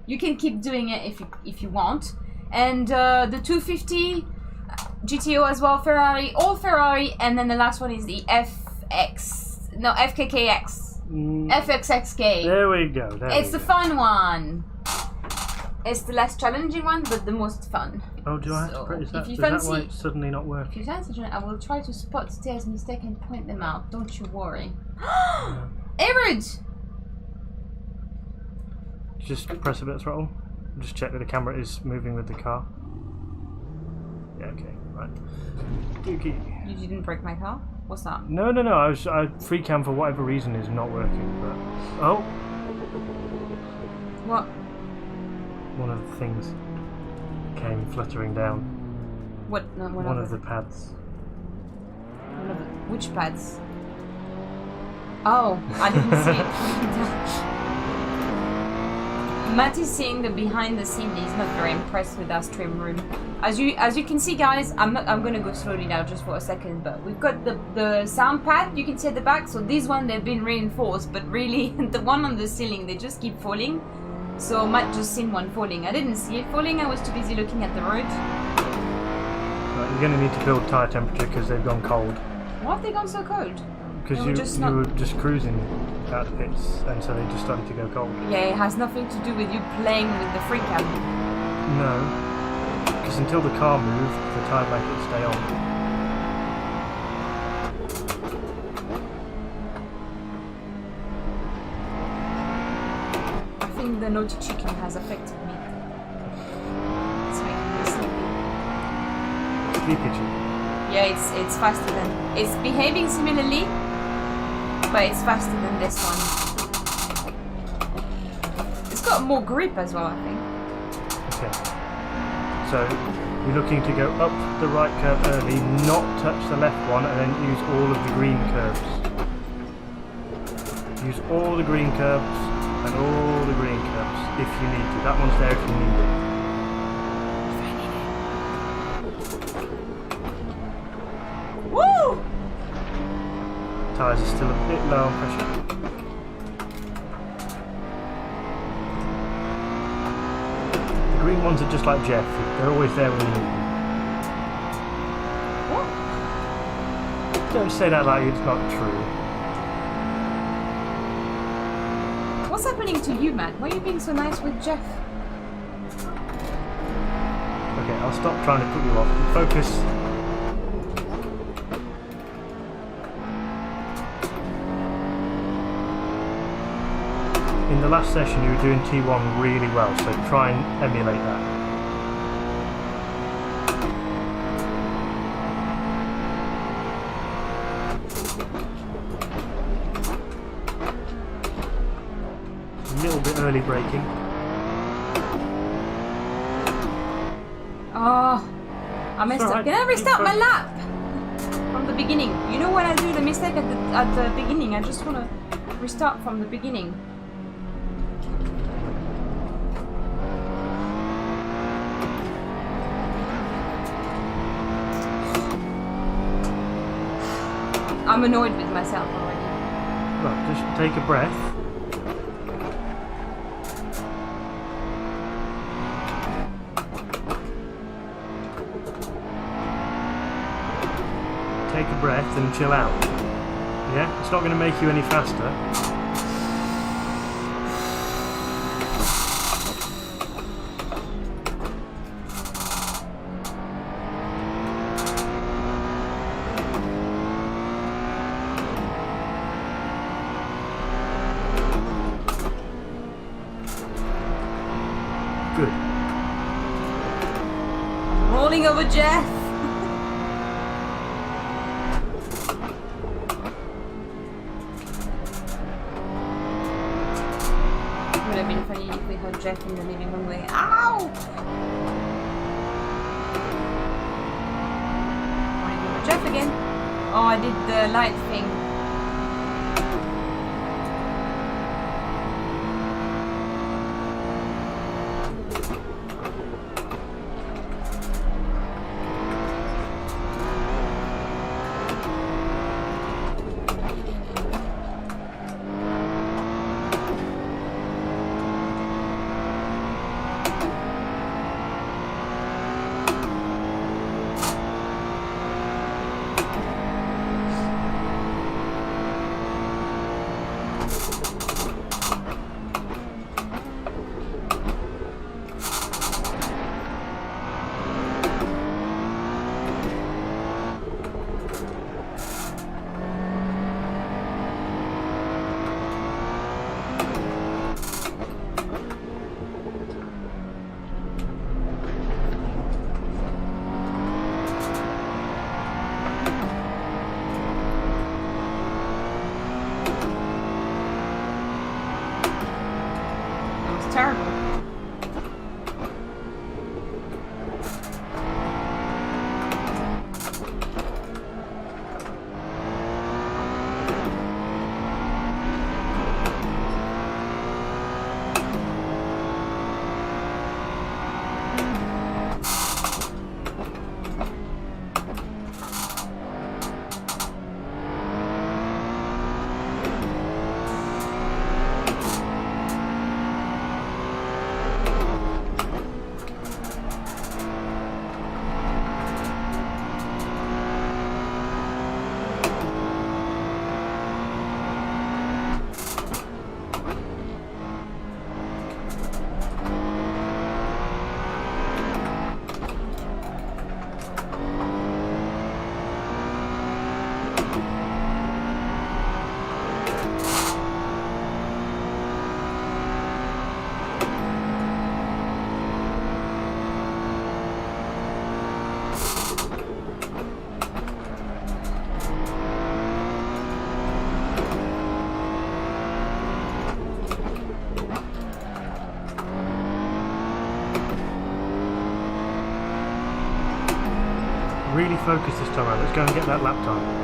you can keep doing it if you want. And the 250 GTO as well, all Ferrari, and then the last one is the FKKX. FXXK. There we go. It's the fun one. It's the less challenging one, but the most fun. Oh, do I have to press that? If you Is fancy, that why it's suddenly not if working? you fancy, I will try to spot Steer's mistake and point them out. Don't you worry. Erud! Just press a bit of throttle. Just check that the camera is moving with the car. Yeah, okay, right. Dookie. You didn't break my car? What's that? No. I free cam for whatever reason is not working, but oh, What? one of the things came fluttering down. What? No, One of the pads. Which pads? Oh, I didn't see it. Matt is seeing the behind the scene. He's not very impressed with our stream room. As you can see, guys, I'm gonna go slowly now just for a second. But we've got the sound pad you can see at the back. So these one they've been reinforced, but really the one on the ceiling they just keep falling. So Matt just seen one falling. I didn't see it falling. I was too busy looking at the road. Right, you're going to need to build tyre temperature because they've gone cold. Why have they gone so cold? Because you were just cruising out the pits, and so they just started to go cold. Yeah, it has nothing to do with you playing with the free cam. No, because until the car moved, the tyre blanket stay on. I think the naughty chicken has affected me. It's making me sleepy. Sleepy chicken. Yeah, it's faster than... It's behaving similarly, but it's faster than this one. It's got more grip as well, I think. Okay. So, you're looking to go up the right curve early, not touch the left one, and then use all of the green curves. Use all the green curves and all the green curves if you need to. That one's there if you need it. Woo! Tyres are still a bit low on pressure. The green ones are just like Jeff. They're always there when you need them. What? Don't say that like it's not true. What's happening to you, Matt? Why are you being so nice with Jeff? Okay, I'll stop trying to put you off. Focus. In the last session you were doing T1 really well, so try and emulate that. A little bit early braking. Oh, I messed up. Can I restart my lap? From the beginning. You know when I do the mistake at the beginning, I just want to restart from the beginning. I'm annoyed with myself already. Right, just take a breath. Take a breath and chill out. Yeah? It's not going to make you any faster. Good. Rolling over Jeff. Would have been funny if we had Jeff in the living room going, ow! Rolling over Jeff again. Oh, I did the light thing. Really focus this time around. Let's go and get that lap time.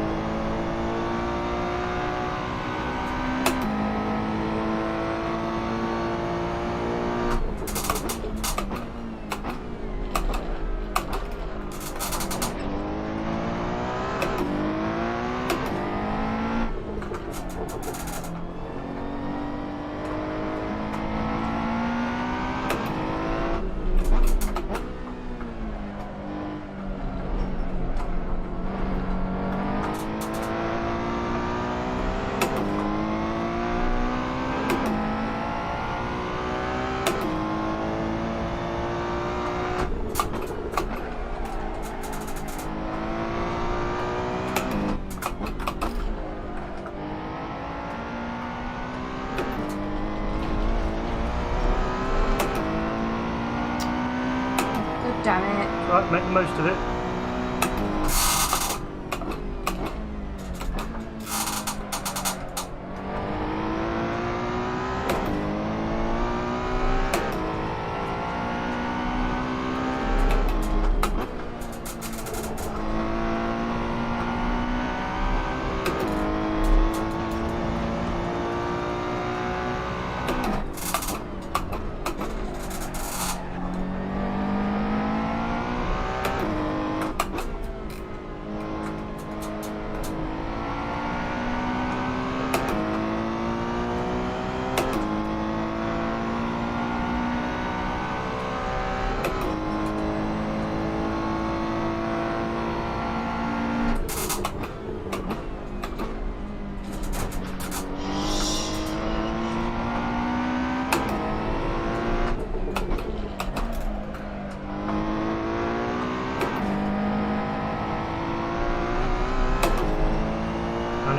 Damn it. Right, make the most of it.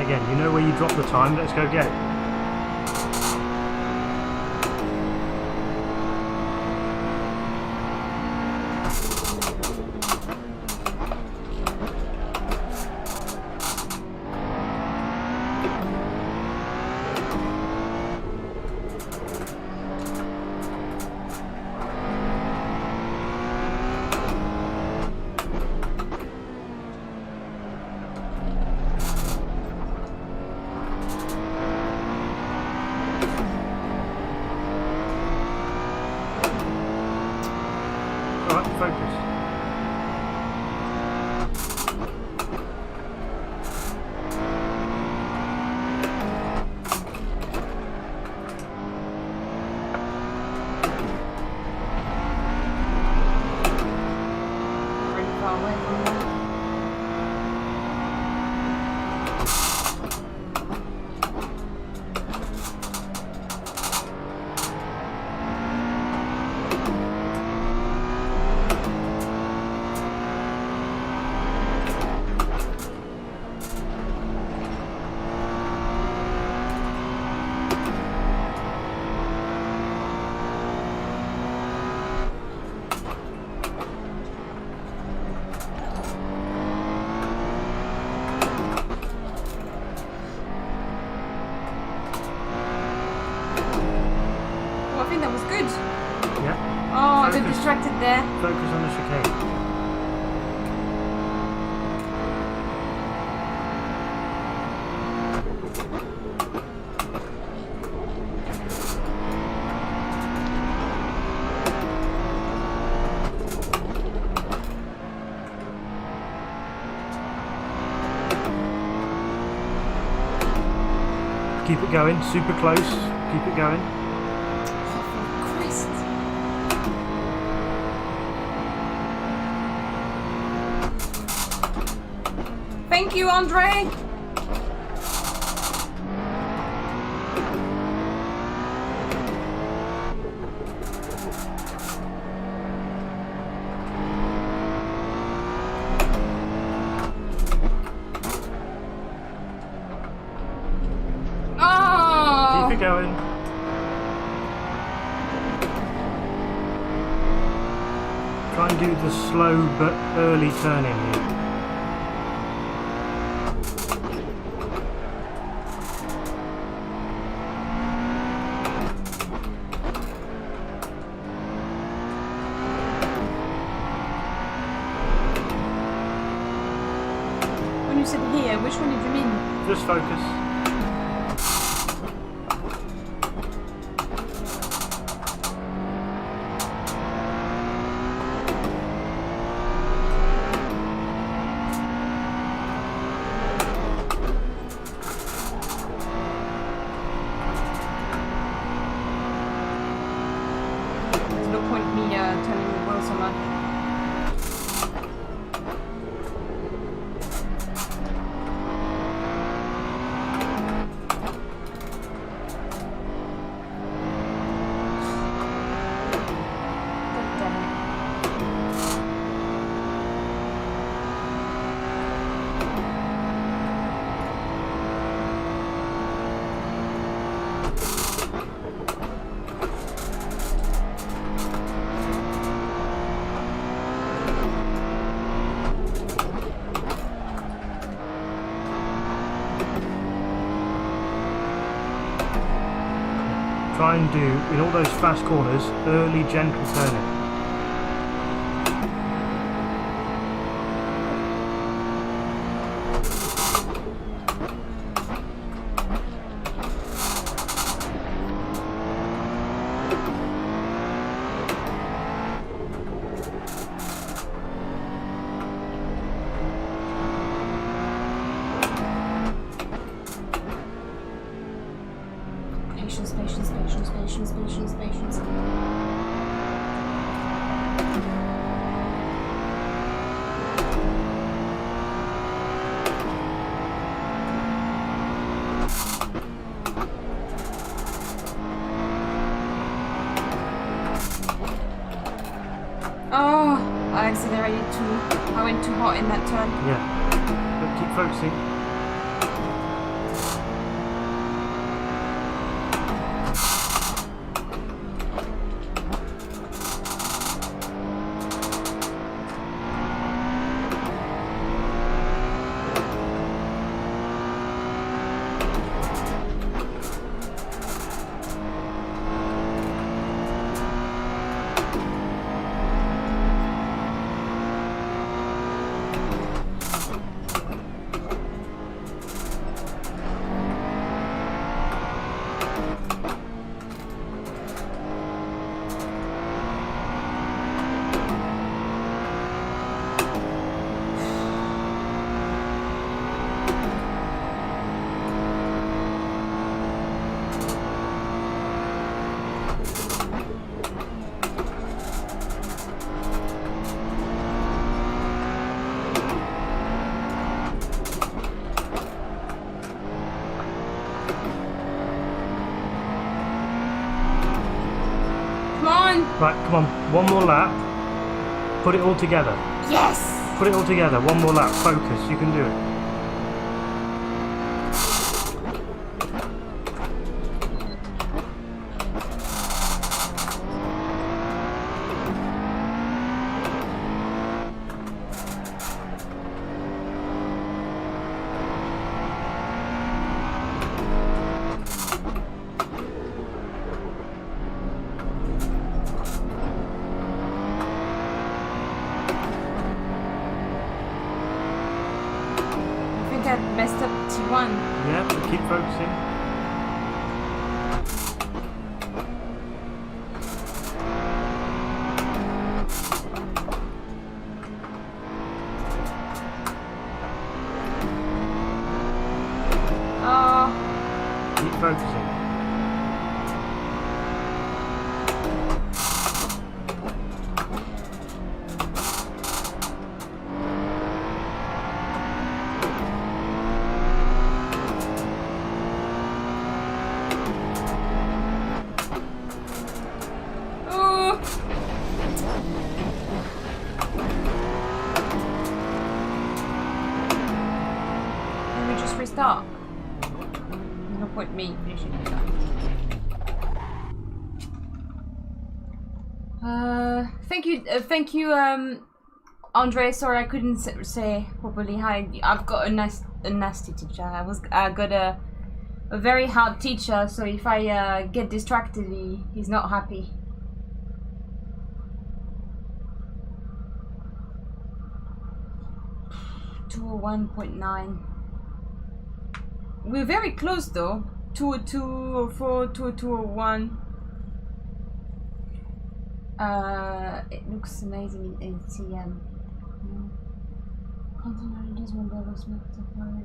Again, you know where you drop the time, let's go get it. Focus. Pretty far away from that. Distracted there. Focus on the chicane. Keep it going, super close, keep it going. Thank you, Andre. Oh! Keep it going. Try and do the slow but early turning here. you said here, which one did you mean? Just focus. There's no point me turning the wheel so much. Try and do, in all those fast corners, early gentle turning. Patience, patience, patience, patience, patience, patience. Oh, I accelerated too. I went too hot in that turn. Yeah. But keep focusing. Right, come on, one more lap. Put it all together. Yes! Put it all together, one more lap. Focus, you can do it. Messed up T1. Yeah, but keep focusing. Oh. Keep focusing. Restart. No point me finishing that. Thank you, Andre. Sorry, I couldn't say properly hi. I've got a nasty teacher. I got a very hard teacher. So if I get distracted, he's not happy. 201.9. We're very close though. 202, 04, 202, 01. It looks amazing in ATM.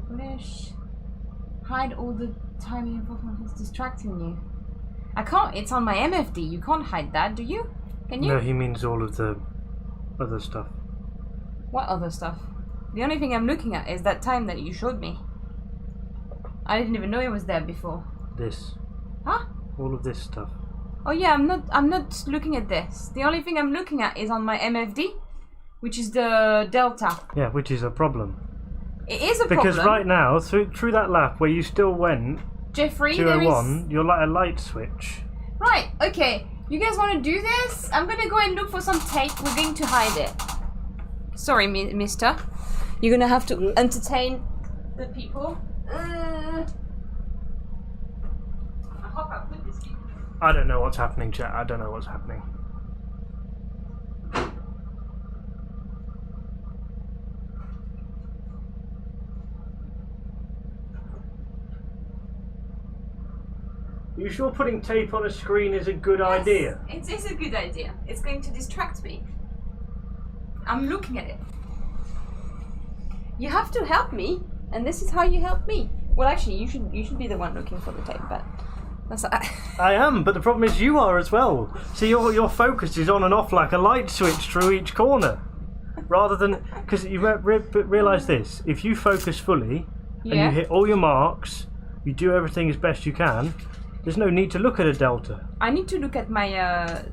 British. Hide all the timing information is distracting you. I can't, it's on my MFD. You can't hide that, do you? Can you? No, he means all of the other stuff. What other stuff? The only thing I'm looking at is that time that you showed me. I didn't even know it was there before. This. Huh? All of this stuff. Oh yeah, I'm not looking at this. The only thing I'm looking at is on my MFD, which is the Delta. Yeah, which is a problem. It is a problem. Because right now, through that lap where you still went Jeffrey, 201, you're like a light switch. Right, okay. You guys want to do this? I'm gonna go and look for some tape. We're going to hide it. Sorry, mister. You're gonna have to entertain the people. I hope I put this in. I don't know what's happening, chat. I don't know what's happening. You sure putting tape on a screen is a good idea? It is a good idea. It's going to distract me. I'm looking at it. You have to help me, and this is how you help me. Well, actually, you should be the one looking for the tape, but that's. I am, but the problem is you are as well. See, your focus is on and off like a light switch through each corner, rather than because you realise this: if you focus fully and you hit all your marks, you do everything as best you can. There's no need to look at a delta. I need to look at my. At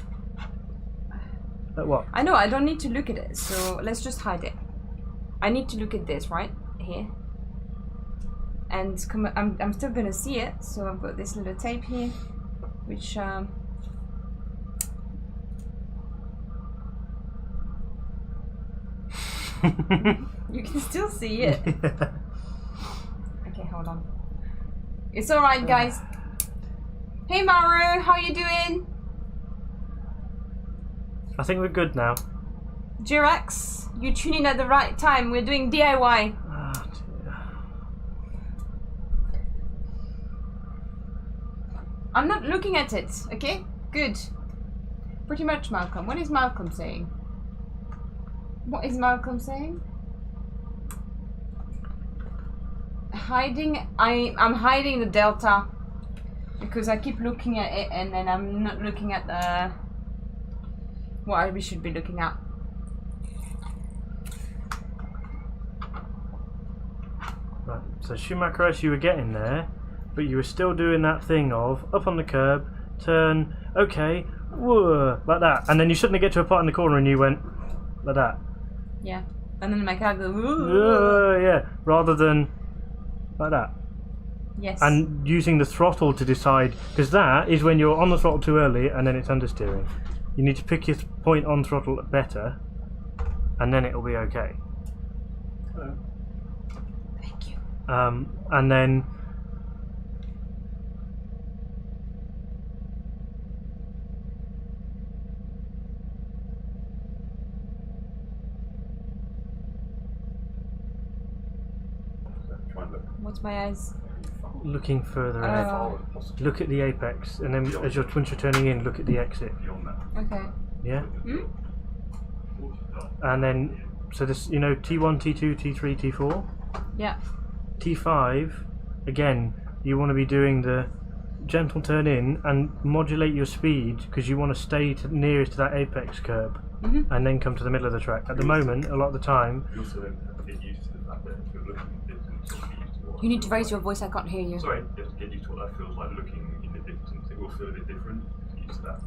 what? I know I don't need to look at it, so let's just hide it. I need to look at this right here, and I'm still gonna see it. So I've got this little tape here, which you can still see it. Yeah. Okay, hold on. It's all right, guys. Hey Maru, how you doing? I think we're good now. Jirax, you tune in at the right time. We're doing DIY. Oh, dear. I'm not looking at it, okay? Good. Pretty much, Malcolm. What is Malcolm saying? What is Malcolm saying? Hiding? I'm hiding the delta because I keep looking at it and then I'm not looking at the what we should be looking at. Right, so Schumacher S, you were getting there, but you were still doing that thing of up on the curb, turn, okay, whoa, like that, and then you suddenly get to a part in the corner and you went like that. Yeah, and then my car goes. Yeah, rather than like that. Yes. And using the throttle to decide, because that is when you're on the throttle too early and then it's understeering. You need to pick your point on throttle better, and then it'll be okay. Thank you. And then What's my eyes? looking further ahead. Look at the apex, and then once you're turning in, look at the exit. Okay. Yeah? Hmm? And then, so this, you know, T1, T2, T3, T4? Yeah. T5, again, you want to be doing the gentle turn in and modulate your speed because you want to stay nearest to that apex curb and then come to the middle of the track. At the moment, a lot of the time... You also then have to get used to the fact that if you're looking at the distance, you'll be used to what... You need to raise your voice, I can't hear you. Sorry, you have to get used to what that feels like looking in the distance. It will feel a bit different. Get used to that.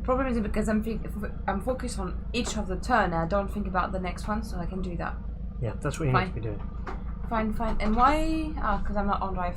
Problem is because I'm focused on each of the turn. I don't think about the next one, so I can do that. Yeah, that's what you need to be doing. Fine. And why? Ah, because I'm not on drive.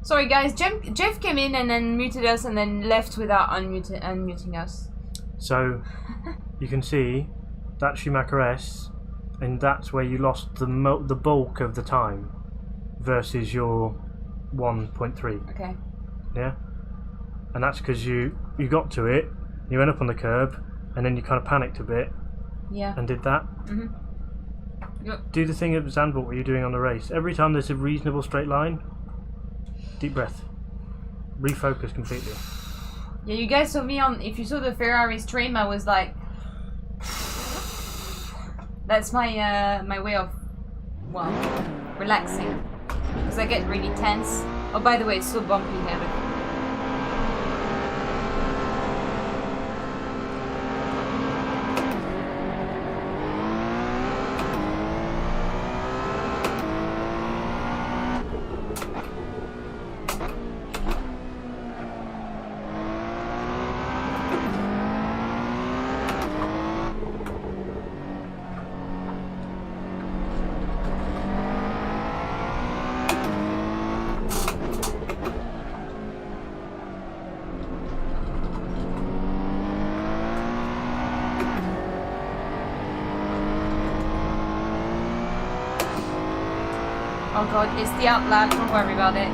Sorry guys, Jeff came in and then muted us and then left without unmuting us. So you can see that's Schumacher S, and that's where you lost the bulk of the time versus your 1.3. Okay. Yeah, and that's because you got to it, you went up on the curb, and then you kind of panicked a bit. Yeah. And did that. Yep. Do the thing at Zandvoort what you're doing on the race. Every time there's a reasonable straight line, deep breath. Refocus completely. Yeah, you guys saw me on. If you saw the Ferrari stream, I was like, that's my my way of, well, relaxing, because I get really tense. Oh, by the way, it's so bumpy here. Look. Oh god, it's the outlap, don't worry about it.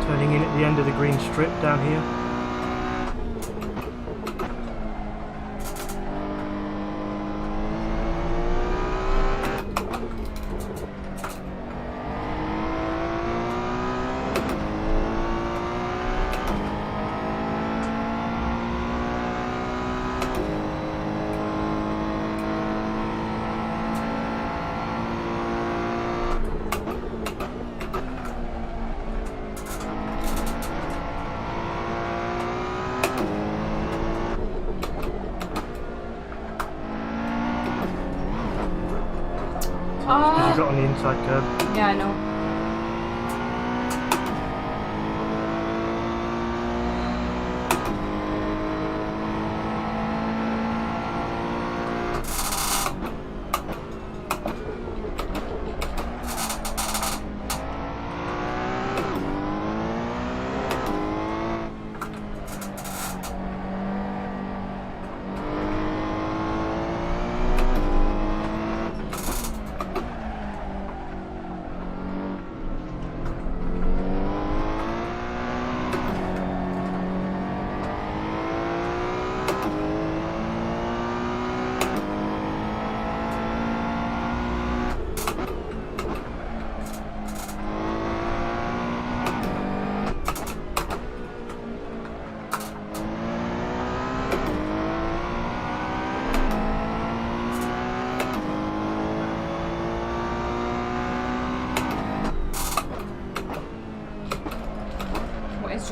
Turning in at the end of the green strip down here. You got on the inside curb. Yeah, I know.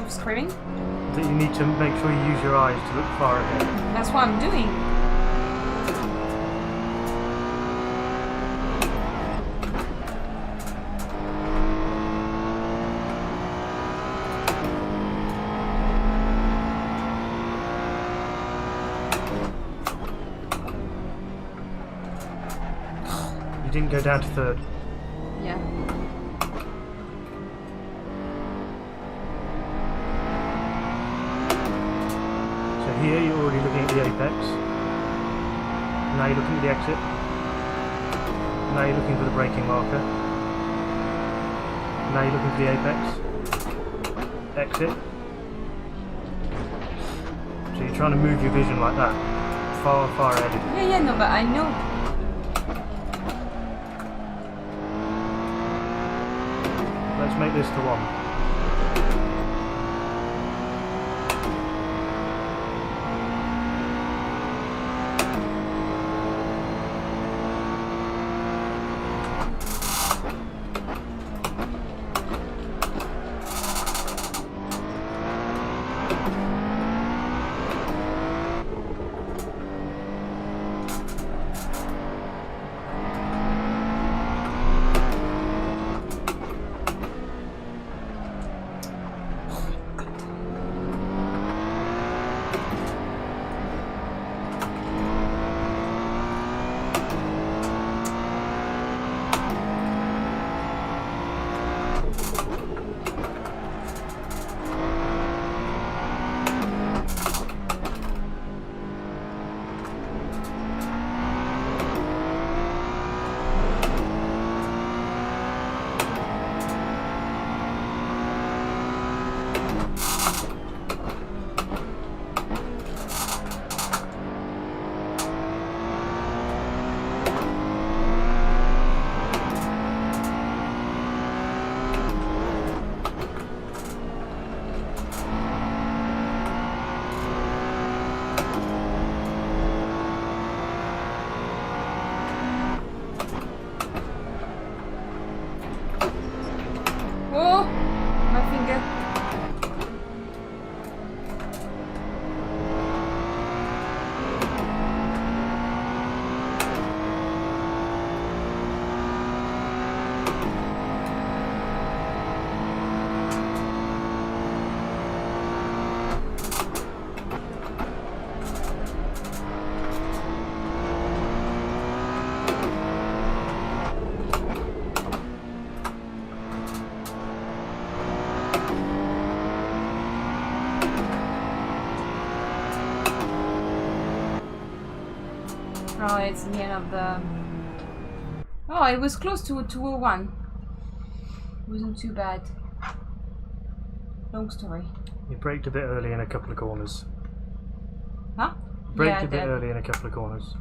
Screaming? That you need to make sure you use your eyes to look far ahead. That's what I'm doing. You didn't go down to third. Yeah. Here you're already looking at the apex. Now you're looking at the exit. Now you're looking for the braking marker. Now you're looking for the apex. Exit. So you're trying to move your vision like that. Far, far ahead of you. Yeah, no, but I know. Let's make this the one. Oh, it's the end of the... Oh, it was close to 201. Wasn't too bad. Long story. You braked a bit early in a couple of corners. Huh? Braked Yeah, a bit early in a couple of corners.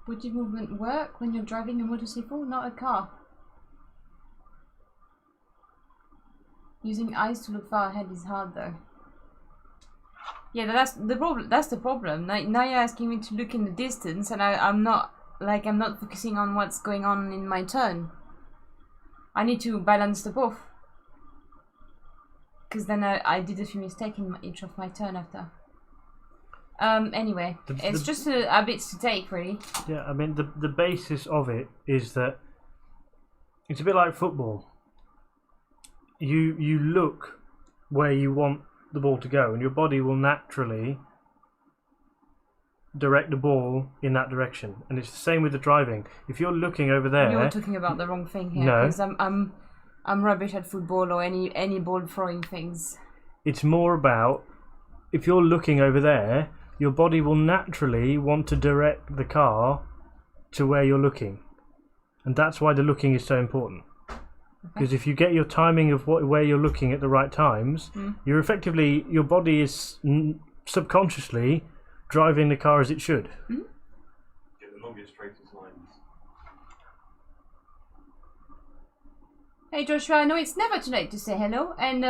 Would your movement work when you're driving a motorcycle, not a car? Using eyes to look far ahead is hard though. Yeah, that's the problem. That's the problem. Now you're asking me to look in the distance, and I'm not focusing on what's going on in my turn. I need to balance the both, because then I did a few mistakes in each of my turn after. Anyway, it's just a bit to take, really. Yeah, I mean the basis of it is that it's a bit like football. You look where you want the ball to go, and your body will naturally direct the ball in that direction. And it's the same with the driving. If you're looking over there, you're talking about the wrong thing here. No, because I'm rubbish at football or any ball throwing things. It's more about if you're looking over there, your body will naturally want to direct the car to where you're looking, and that's why the looking is so important. Because if you get your timing of where you're looking at the right times, you're effectively, your body is subconsciously driving the car as it should. Get the longest, straightest lines. Hey Joshua, I know it's never too late to say hello, and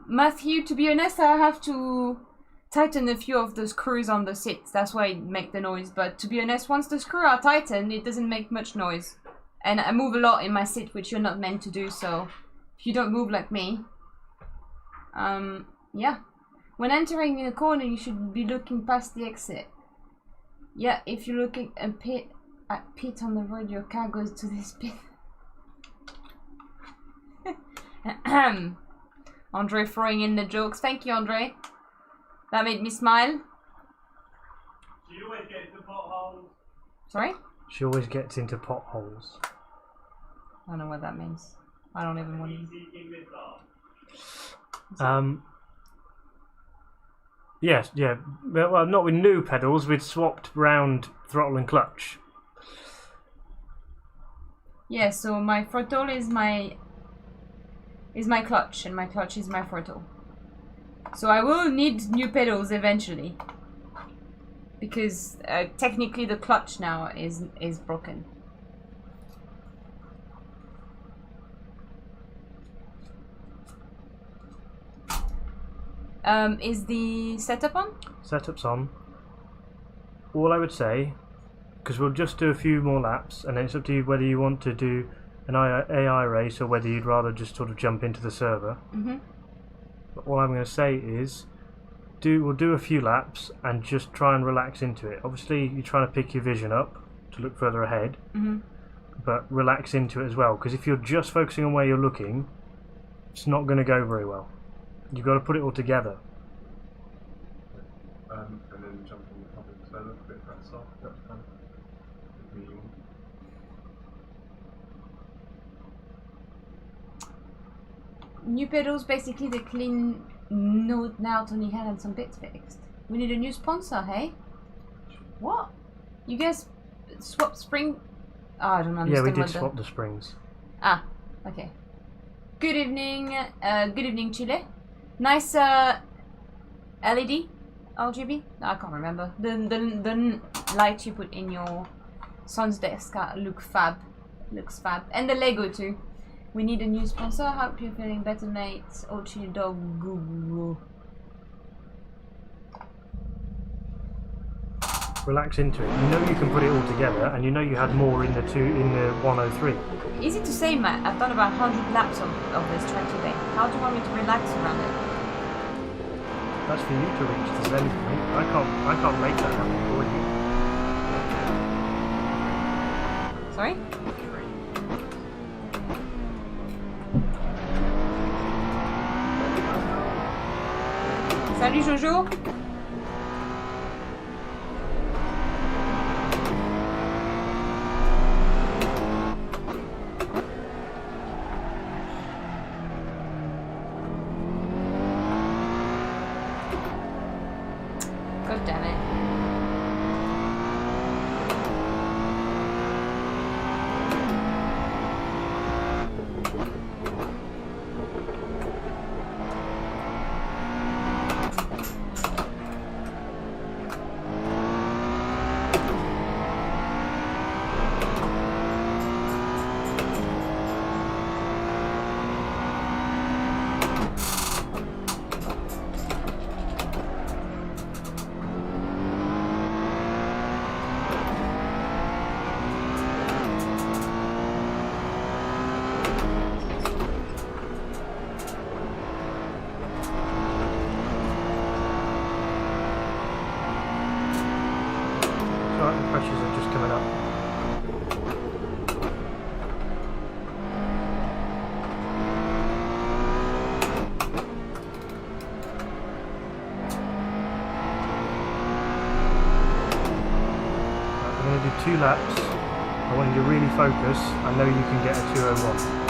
Matthew, to be honest, I have to tighten a few of the screws on the seats. That's why it makes the noise, but to be honest, once the screws are tightened, it doesn't make much noise. And I move a lot in my seat, which you're not meant to do, so if you don't move like me, yeah. When entering in a corner, you should be looking past the exit. Yeah, if you're looking at pit on the road, your car goes to this pit. Andre throwing in the jokes. Thank you, Andre. That made me smile. She always gets into potholes. Sorry? She always gets into potholes. I don't know what that means. I don't even want to. Yes, yeah. Well, not with new pedals. We'd swapped round throttle and clutch. Yeah. So my throttle is my clutch, and my clutch is my throttle. So I will need new pedals eventually, because technically the clutch now is broken. Is the setup on? Setup's on. All I would say, because we'll just do a few more laps, and then it's up to you whether you want to do an AI race or whether you'd rather just sort of jump into the server. But all I'm going to say is, we'll do a few laps and just try and relax into it. Obviously, you're trying to pick your vision up to look further ahead, but relax into it as well. Because if you're just focusing on where you're looking, it's not going to go very well. You've got to put it all together. And then jump on the public server, a bit that soft, that's fun. New pedals, basically the clean note now Tony had and some bits fixed. We need a new sponsor, hey? What? You guys swap spring? Oh, I don't understand. Yeah, we did swap the springs. Ah, okay. Good evening, Chile. Nice LED, RGB. No, I can't remember. The light you put in your son's desk looks fab. And the Lego too. We need a new sponsor. Hope you're feeling better, mates. Oh, chili dog. Goo. Relax into it. You know you can put it all together, and you know you had more in the 103. Easy to say, Matt. I've done about 100 laps of this track today. How do you want me to relax around it? That's for you to reach the zenith point. I can't make that happen for you. Sorry? Salut Jojo. 2 laps, I want you to really focus. I know you can get a 201.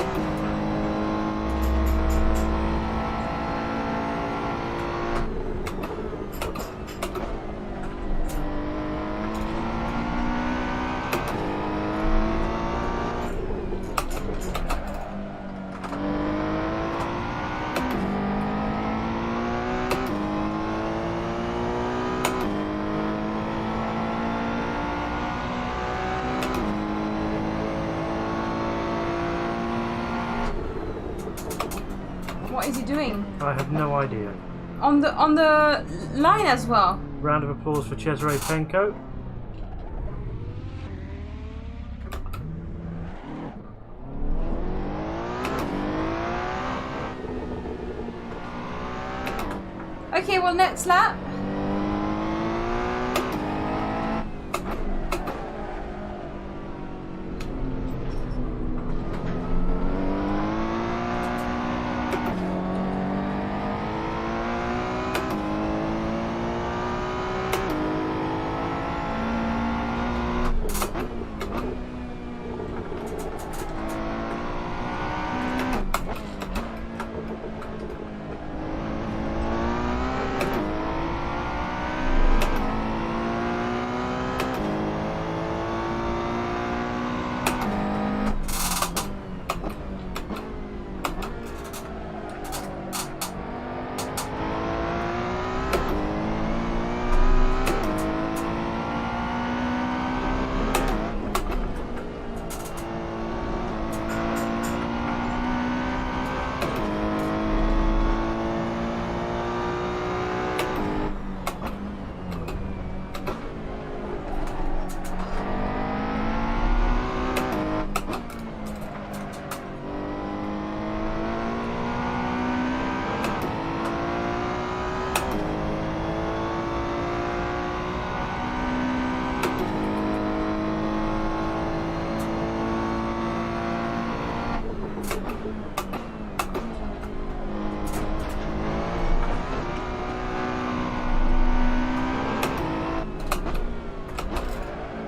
What is he doing? I have no idea. On the line as well. Round of applause for Cesare Penko. Okay, well, next lap.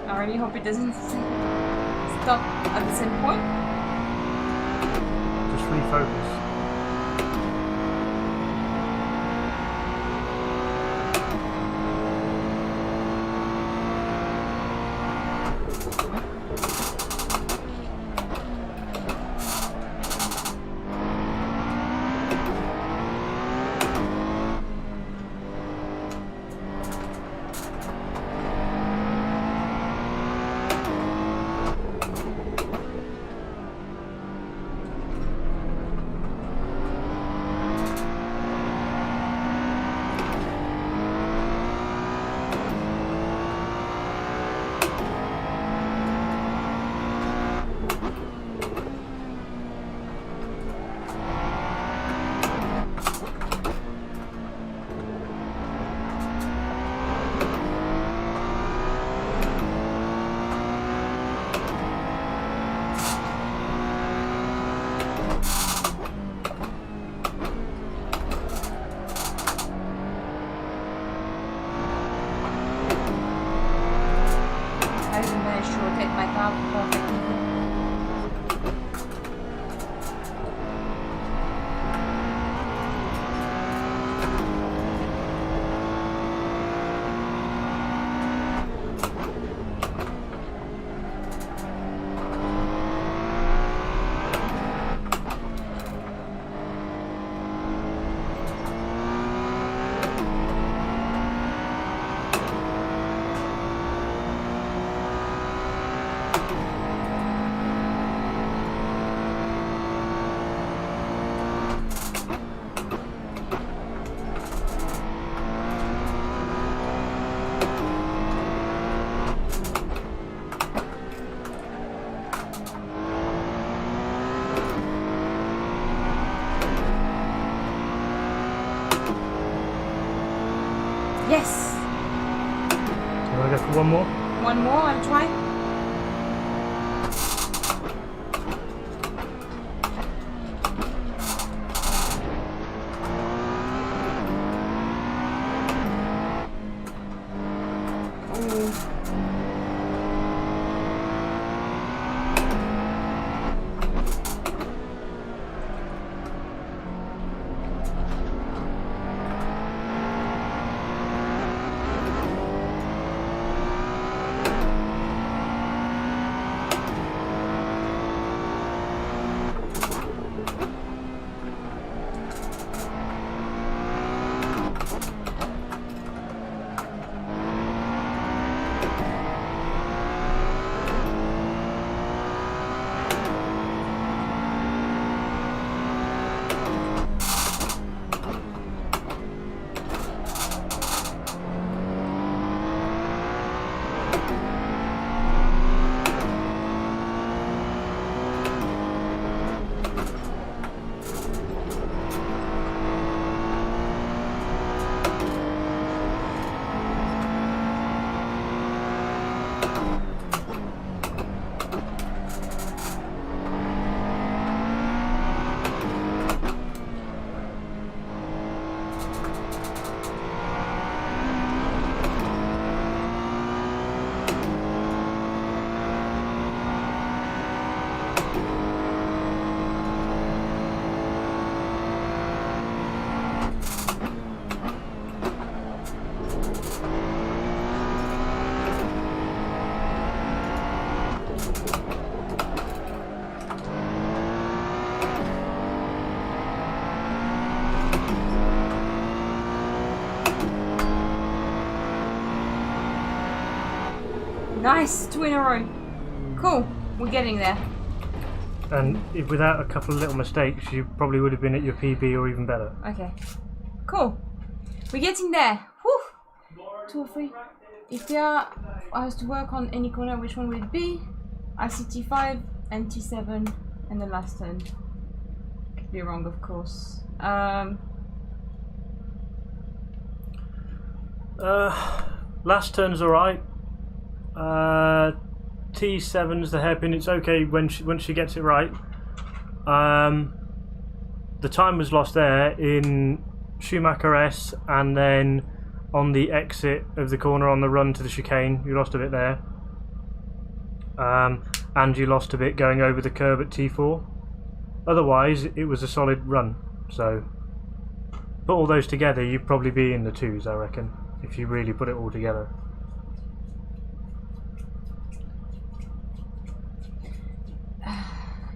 I really hope it doesn't stop at the same point. Just refocus. Yes! You want to go for one more? One more, I'll try. Nice, 2 in a row. Cool, we're getting there. And without a couple of little mistakes, you probably would have been at your PB or even better. Okay, cool. We're getting there. Whew. 2 or 3. If there I was to work on any corner, which one would it be? ICT5 and T7 and the last turn. Could be wrong, of course. Last turn's alright. T7's the hairpin. It's okay when she gets it right. The time was lost there in Schumacher S, and then on the exit of the corner on the run to the chicane, you lost a bit there. And you lost a bit going over the curb at T4. Otherwise, it was a solid run. So, put all those together, you'd probably be in the 2s, I reckon, if you really put it all together.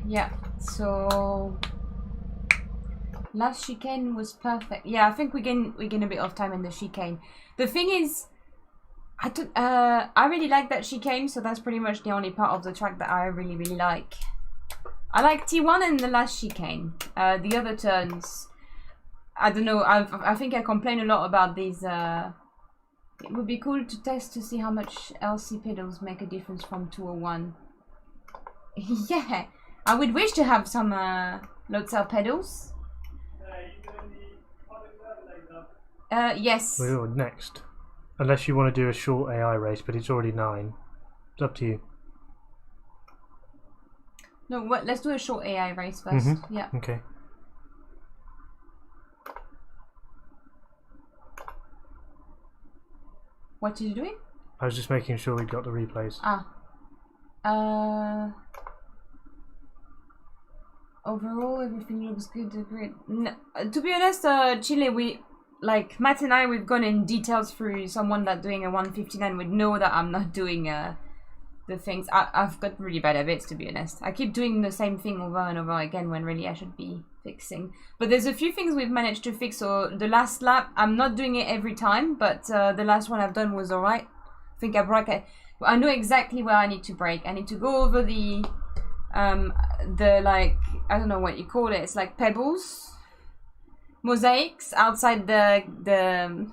Yeah, so last chicane was perfect. Yeah, I think we gain a bit of time in the chicane. The thing is, I really like that chicane, so that's pretty much the only part of the track that I really like. I like T1 and the last chicane. The other turns, I don't know. I think I complain a lot about these. It would be cool to test to see how much LC pedals make a difference from 201. Yeah, I would wish to have some load cell pedals. Yes. We're next. Unless you want to do a short AI race, but it's already 9. It's up to you. No, let's do a short AI race first. Yeah. Okay. What are you doing? I was just making sure we got the replays. Overall, everything looks good. Great. No, to be honest, Chile, Matt and I, we've gone in details through someone that's doing a 159 would know that I'm not doing the things. I've got really bad habits, to be honest. I keep doing the same thing over and over again when really I should be fixing. But there's a few things we've managed to fix. So the last lap, I'm not doing it every time, but the last one I've done was alright. I think I know exactly where I need to brake. I need to go over the I don't know what you call it. It's like pebbles, mosaics outside the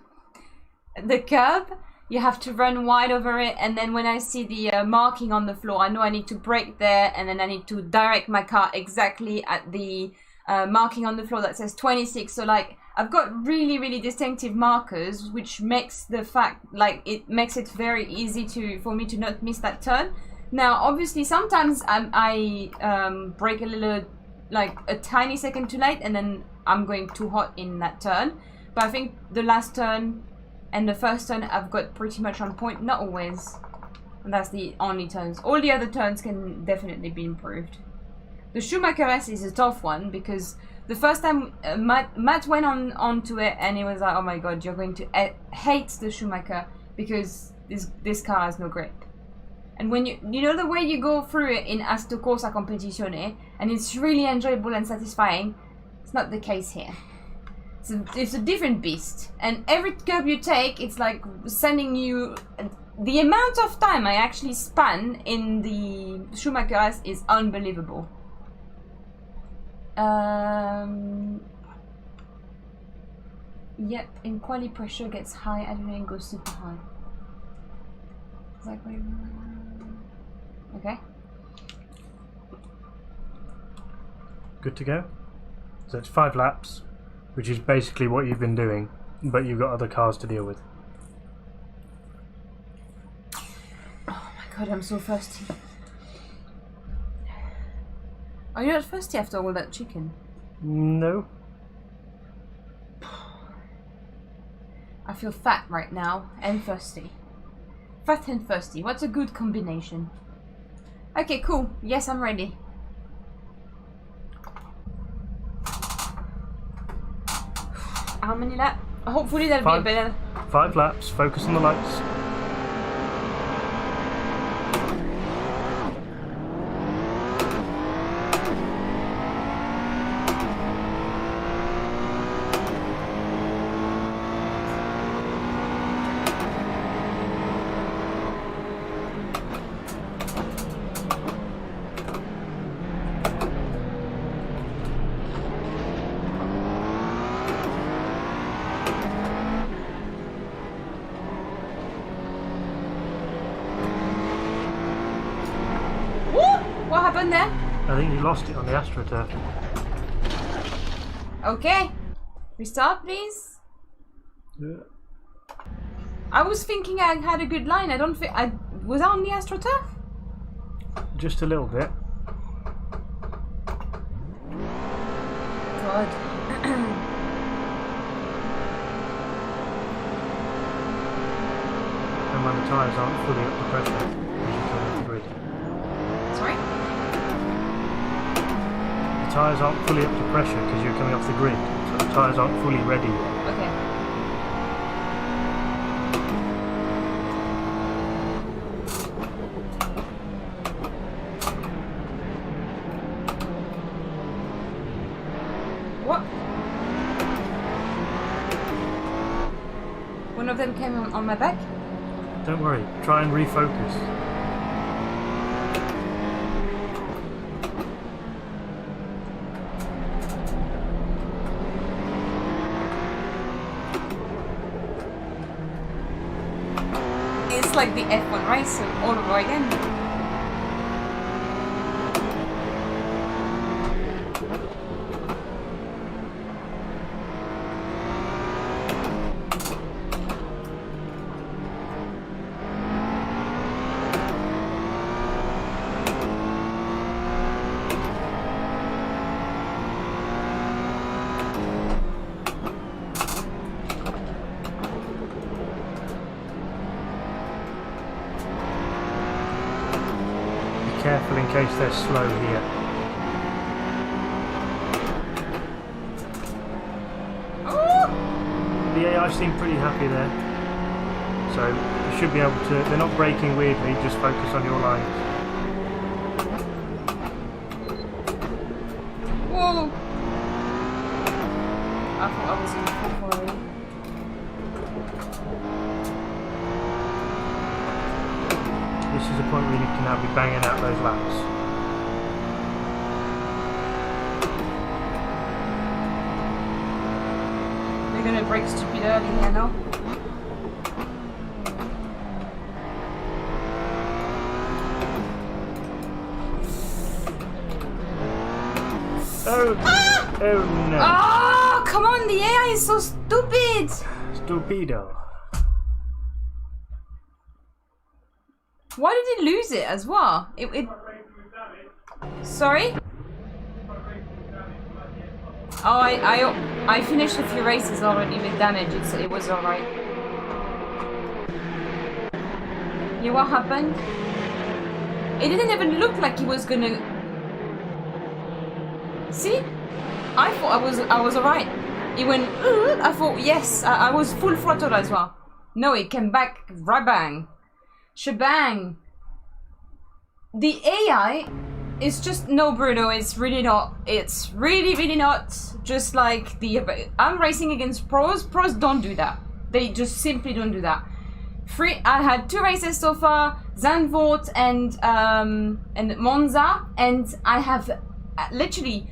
curb. You have to run wide over it, and then when I see the marking on the floor, I know I need to brake there, and then I need to direct my car exactly at the marking on the floor that says 26. So I've got really distinctive markers, which makes the fact it makes it very easy for me to not miss that turn. Now, obviously, sometimes I brake a little, a tiny second too late, and then I'm going too hot in that turn. But I think the last turn and the first turn I've got pretty much on point. Not always, and that's the only turns. All the other turns can definitely be improved. The Schumacher S is a tough one because the first time Matt went onto it, and he was like, "Oh my god, you're going to hate the Schumacher because this car has no grip." And when you know the way you go through it in Assetto Corsa Competizione, and it's really enjoyable and satisfying, it's not the case here. It's a different beast. And every curb you take, it's like sending you... The amount of time I actually span in the Schumacher S is unbelievable. Yep, and quali pressure gets high, adrenaline goes super high. Exactly. Okay. Good to go. So it's 5 laps, which is basically what you've been doing, but you've got other cars to deal with. Oh my god, I'm so thirsty. Are you not thirsty after all that chicken? No. I feel fat right now and thirsty. Fat and thirsty. What's a good combination? Okay, cool. Yes, I'm ready. How many laps? Hopefully that'll be better. 5 laps. Focus on the lights. happened there? I think you lost it on the AstroTurf. Okay. Restart, please. Yeah. I was thinking I had a good line. I don't think I was on the AstroTurf. Just a little bit. God. And when the tyres aren't fully up to pressure, as you come off the grid. Sorry? The tyres aren't fully up to pressure because you're coming off the grid, so the tyres aren't fully ready yet. Okay. What? One of them came on my back? Don't worry, try and refocus. It's like the F1 race all over again. Careful in case they're slow here. The AI seem pretty happy there. So you should be able to, they're not braking weirdly, just focus on your lines. Whoa! I thought I was in the fourth already. This is a point where you can now be banging out those laps. We're gonna break stupid early here now. Oh! Ah! Oh no! Oh, come on, the AI is so stupid! Stupido. Why did he lose it as well? Sorry? Oh, I finished a few races already with damage. It was alright. Yeah, what happened? It didn't even look like he was gonna. See? I thought I was alright. He went. I thought yes. I was full throttle as well. No, it came back. Rabang. Shebang. The AI is just no, Bruno. It's really not. It's really not. Just like the I'm racing against pros. Pros don't do that. They just simply don't do that. I had 2 races so far, Zandvoort and Monza, and I have literally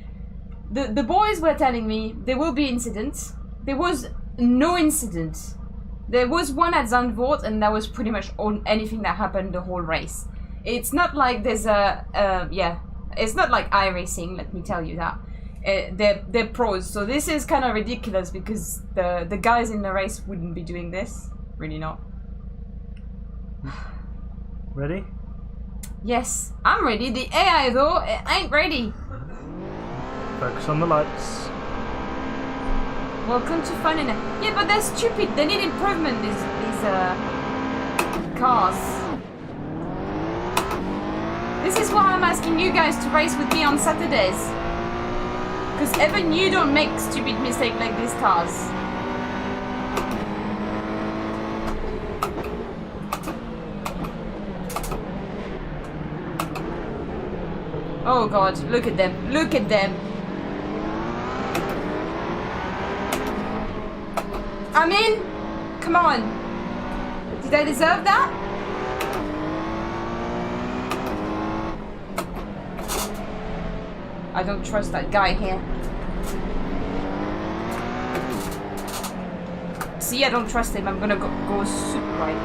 the boys were telling me there will be incidents. There was no incident. There was one at Zandvoort, and that was pretty much anything that happened the whole race. It's not like there's it's not like iRacing, let me tell you that. They're pros, so this is kind of ridiculous because the guys in the race wouldn't be doing this. Really not. Ready? Yes, I'm ready. The AI though, it ain't ready. Focus on the lights. Welcome to fun in it. Yeah, but they're stupid. They need improvement, these cars. This is why I'm asking you guys to race with me on Saturdays. Because even you don't make stupid mistakes like these cars. Oh god, look at them. Look at them. I'm in. Come on. Did I deserve that? I don't trust that guy here. See, I don't trust him. I'm gonna go super right.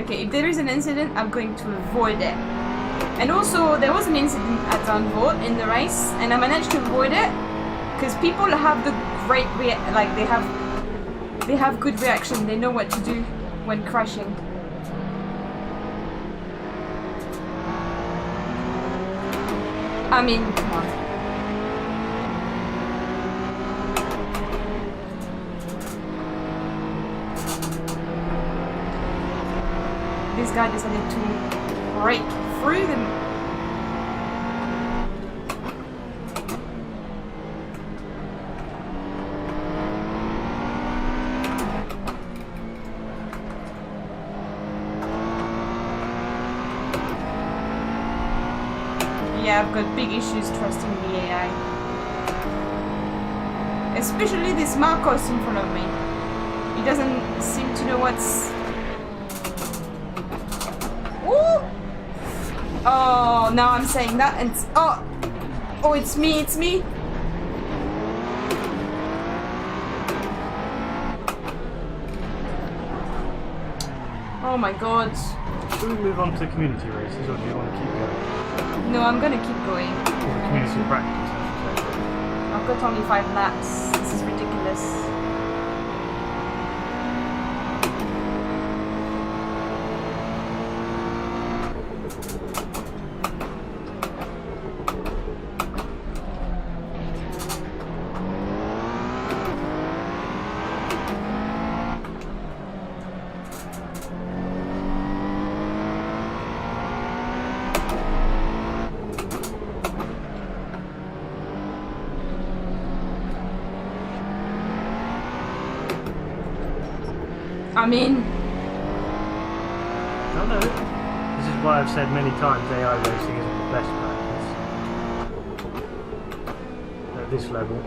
Okay, if there is an incident, I'm going to avoid it. And also, there was an incident at Zandvoort in the race, and I managed to avoid it because people have the great they have good reaction. They know what to do when crashing. I mean, come on. This guy decided to break through them. Yeah, I've got big issues trusting the AI. Especially this Marcos in front of me. He doesn't seem to know what's... Ooh! Oh, now I'm saying that and... Oh! Oh, it's me, it's me! Oh my god. Should we move on to community races or do you want to keep going? No, I'm gonna keep going. Or community practice, I should say. I've got only 5 laps. This is ridiculous. I mean... No. This is why I've said many times AI racing isn't the best practice. At this level.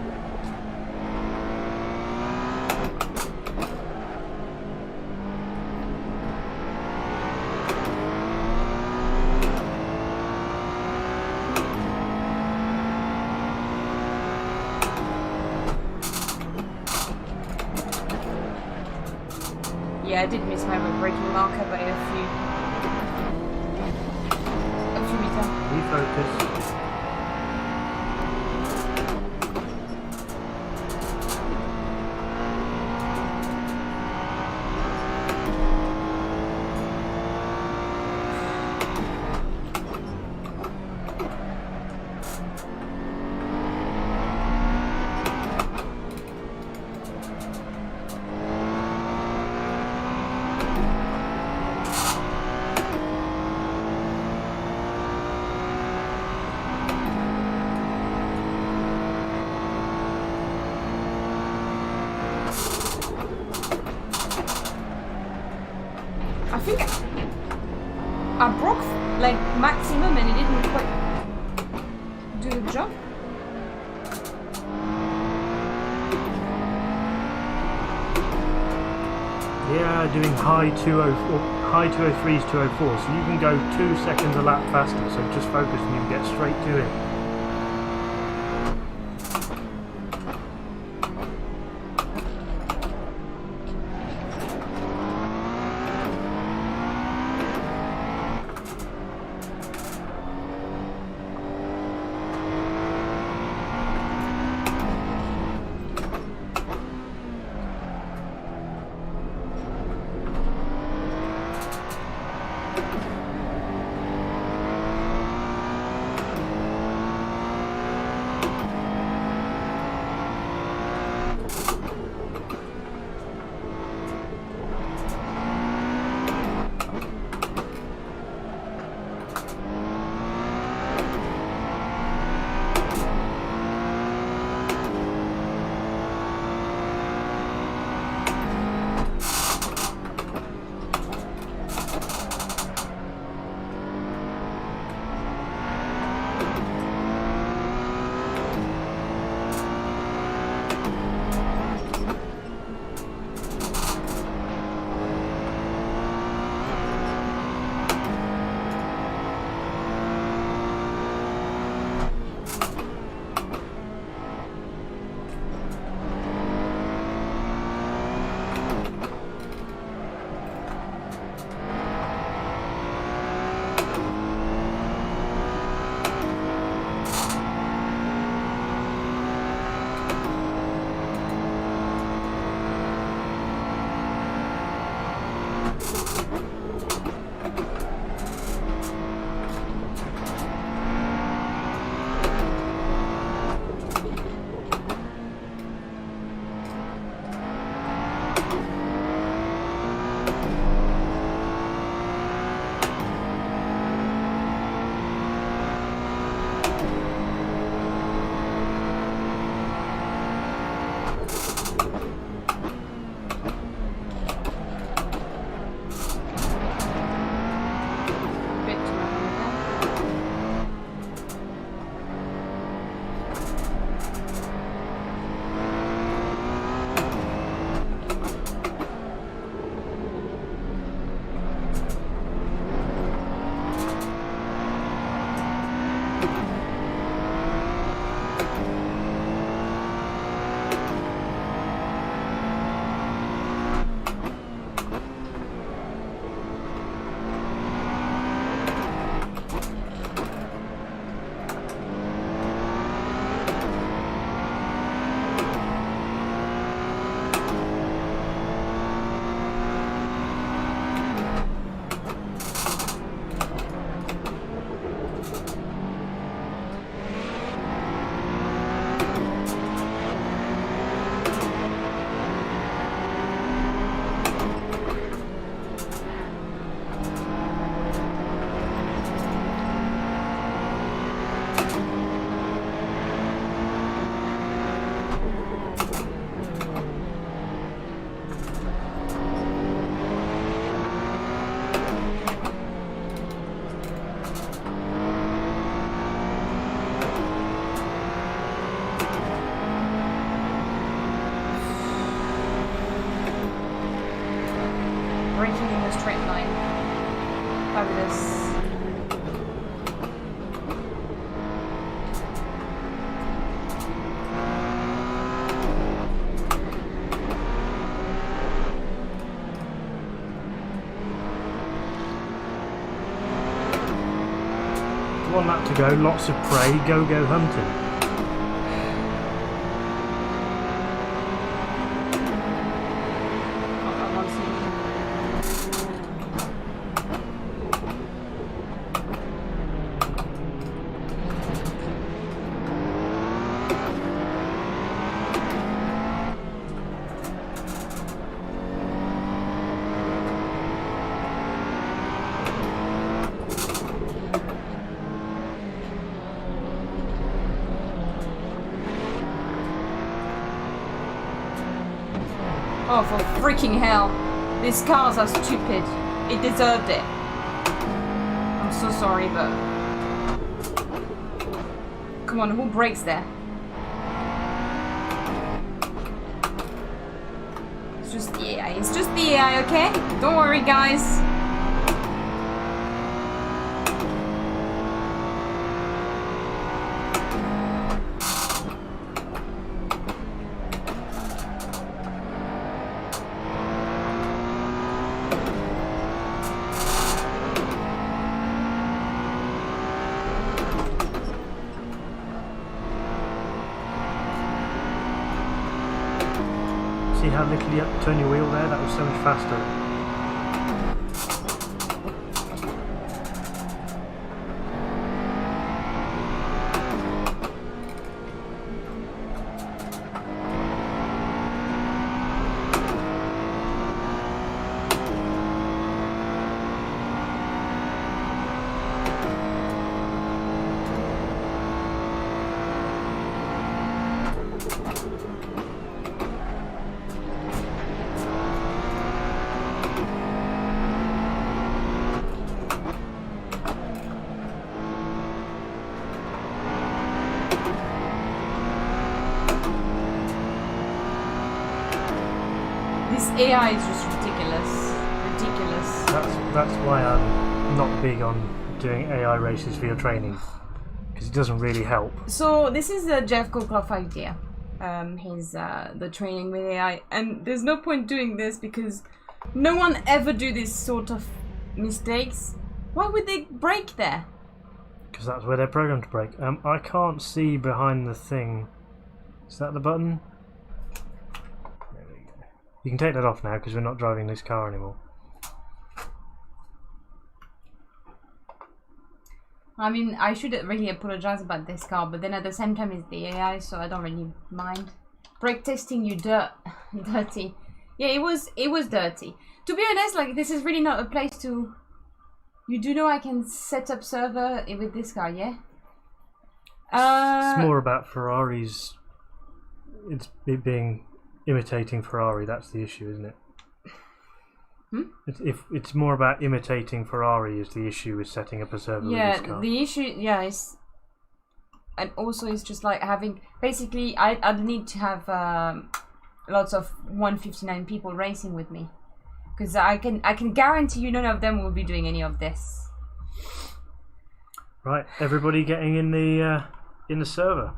Yeah, I did miss my braking marker by a few meters. Refocus. I think I broke like maximum and it didn't quite do the job. Yeah, doing high 203s, 204, so you can go 2 seconds a lap faster, so just focus and you can get straight to it. straight line. Fabulous. One lap to go, lots of prey, go hunting. Oh, for freaking hell. These cars are stupid. It deserved it. I'm so sorry, but... Come on, who brakes there? It's just the AI. It's just the AI, okay? Don't worry, guys. See how little you turn your wheel there? That was so much faster. AI is just ridiculous. Ridiculous. That's why I'm not big on doing AI races for your training, because it doesn't really help. So this is Jeff Cookloff idea. His the training with AI, and there's no point doing this because no one ever do this sort of mistakes. Why would they brake there? Because that's where they're programmed to brake. I can't see behind the thing. Is that the button? You can take that off now because we're not driving this car anymore. I mean, I should really apologize about this car, but then at the same time it's the AI, so I don't really mind. Brake testing, you dirty. Yeah, it was dirty. To be honest, like, this is really not a place to... You do know I can set up server with this car, yeah? It's more about Ferrari's... It being... imitating Ferrari, that's the issue, isn't it? It's more about imitating Ferrari is the issue with setting up a server with this car. Yeah, the issue, is... And also it's just like having... Basically, I'd need to have lots of 159 people racing with me. Because I can guarantee you none of them will be doing any of this. Right, everybody getting in the server.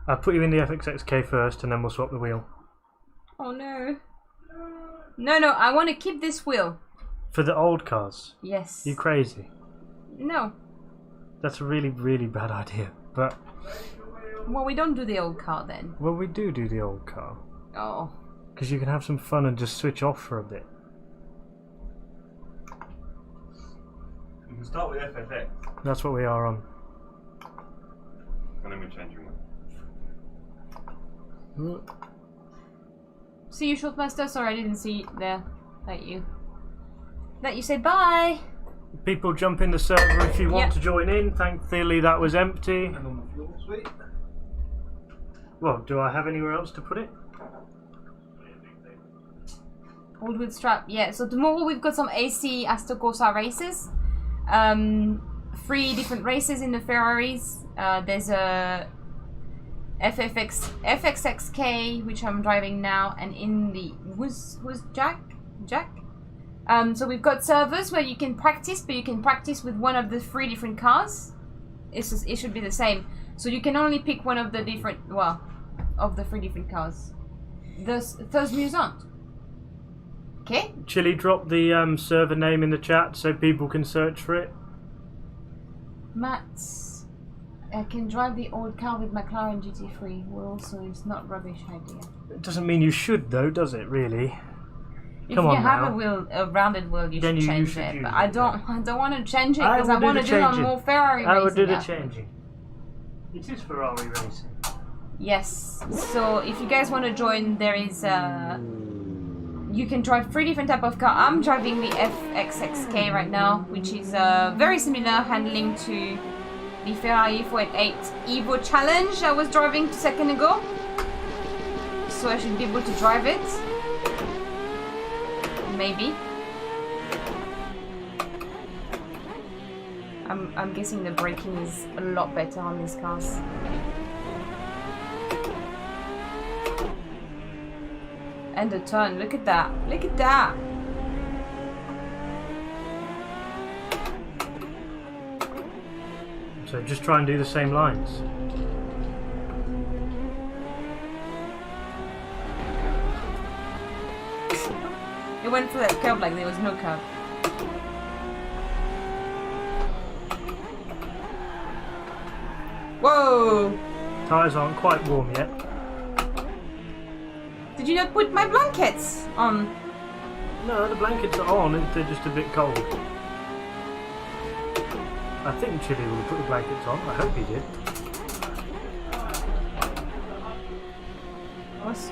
I'll put you in the FXXK first and then we'll swap the wheel. Oh no. No, I want to keep this wheel. For the old cars? Yes. You crazy? No. That's a really, really bad idea, but... Well, we don't do the old car then. Well, we do the old car. Oh. Because you can have some fun and just switch off for a bit. You can start with FFX. That's what we are on. And then we change your mind. See you, Thrustmaster. Sorry, I didn't see there. Let you say bye. People jump in the server if you want to join in. Thankfully, that was empty. And on the floor, sweet. Well, do I have anywhere else to put it? Hold with strap. Yeah. So tomorrow we've got some AC Aston Corsair races. 3 different races in the Ferraris. There's a FXXK, which I'm driving now, and in the who's Jack? So we've got servers where you can practice, but you can practice with one of the 3 different cars. It should be the same. So you can only pick one of the different, well, of the 3 different cars. Thus amusant. Okay. Chili, drop the server name in the chat so people can search for it. Matt, I can drive the old car with McLaren GT3. Well, also, it's not rubbish idea. It doesn't mean you should, though, does it? Really? If Come you on have now. a rounded wheel, you Then should change should it. use But it, I don't want to change it I because I will do want the to do on changing. more Ferrari I will racing. do the now. changing. It is Ferrari racing. Yes. So if you guys want to join, there is you can drive 3 different type of car. I'm driving the FXXK right now, which is very similar handling to the Ferrari 488 Evo Challenge I was driving 2 seconds ago. So I should be able to drive it. Maybe. I'm guessing the braking is a lot better on these cars. And the turn, look at that. Look at that. So just try and do the same lines. It went through that curve like there was no curve. Whoa! Tyres aren't quite warm yet. Did you not put my blankets on? No, the blankets are on, they're just a bit cold. I think Chili will put the blankets on, I hope he did.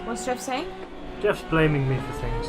What's Jeff saying? Jeff's blaming me for things.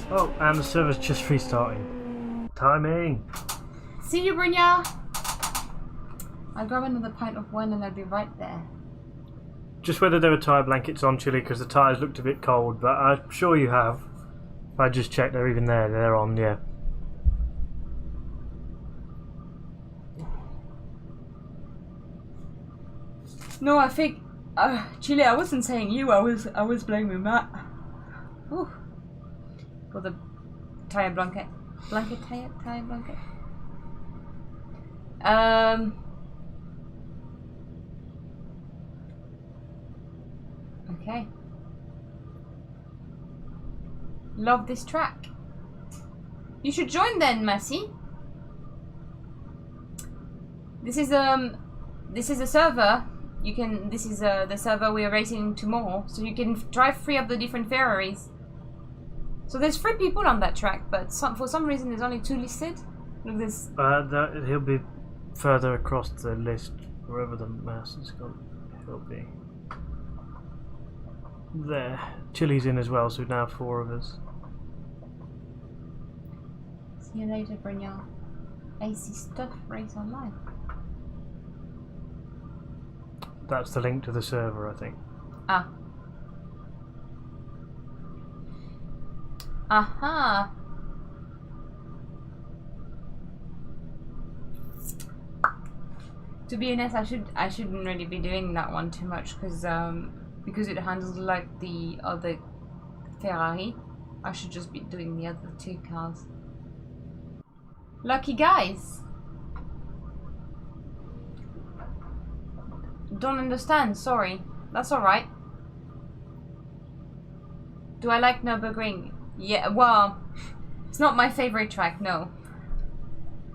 Oh, and the server's just restarting. Timing! See you, Brynja! I'll grab another pint of wine and I'll be right there. Just whether there were tyre blankets on, Chili, because the tyres looked a bit cold, but I'm sure you have. I just checked, they're even there, they're on, yeah. No, I think Chile, I wasn't saying you, I was blaming Matt. Ooh. For the tire blanket. Tire blanket. Okay. Love this track. You should join then, Massey. This is a server. You can. This is the server we are racing tomorrow, so you can drive 3 of the different Ferraris. So there's 3 people on that track, but for some reason there's only 2 listed. Look, this. He'll be further across the list, wherever the mouse has gone. He'll be there. Chili's in as well, so now 4 of us. See you later, Brynja. AC Stuff Race Online. That's the link to the server, I think. Ah. Aha. To be honest, I shouldn't really be doing that one too much because it handles like the other Ferrari. I should just be doing the other 2 cars. Lucky guys. Don't understand, sorry. That's alright. Do I like Nurburgring? Yeah, well, it's not my favorite track, no.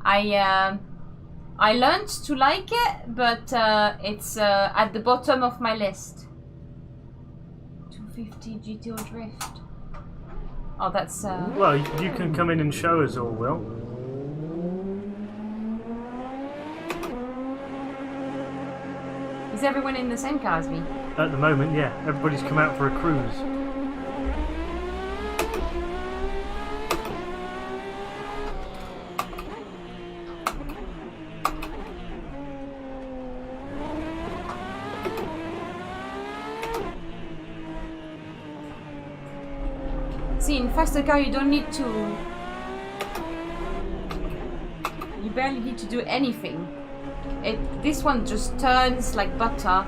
I learned to like it, but it's at the bottom of my list. 250 GTO Drift. Oh, that's Well, you can come in and show us all, Will. Is everyone in the same car as me? At the moment, yeah. Everybody's come out for a cruise. see, in faster car you don't need to... You barely need to do anything. This one just turns like butter.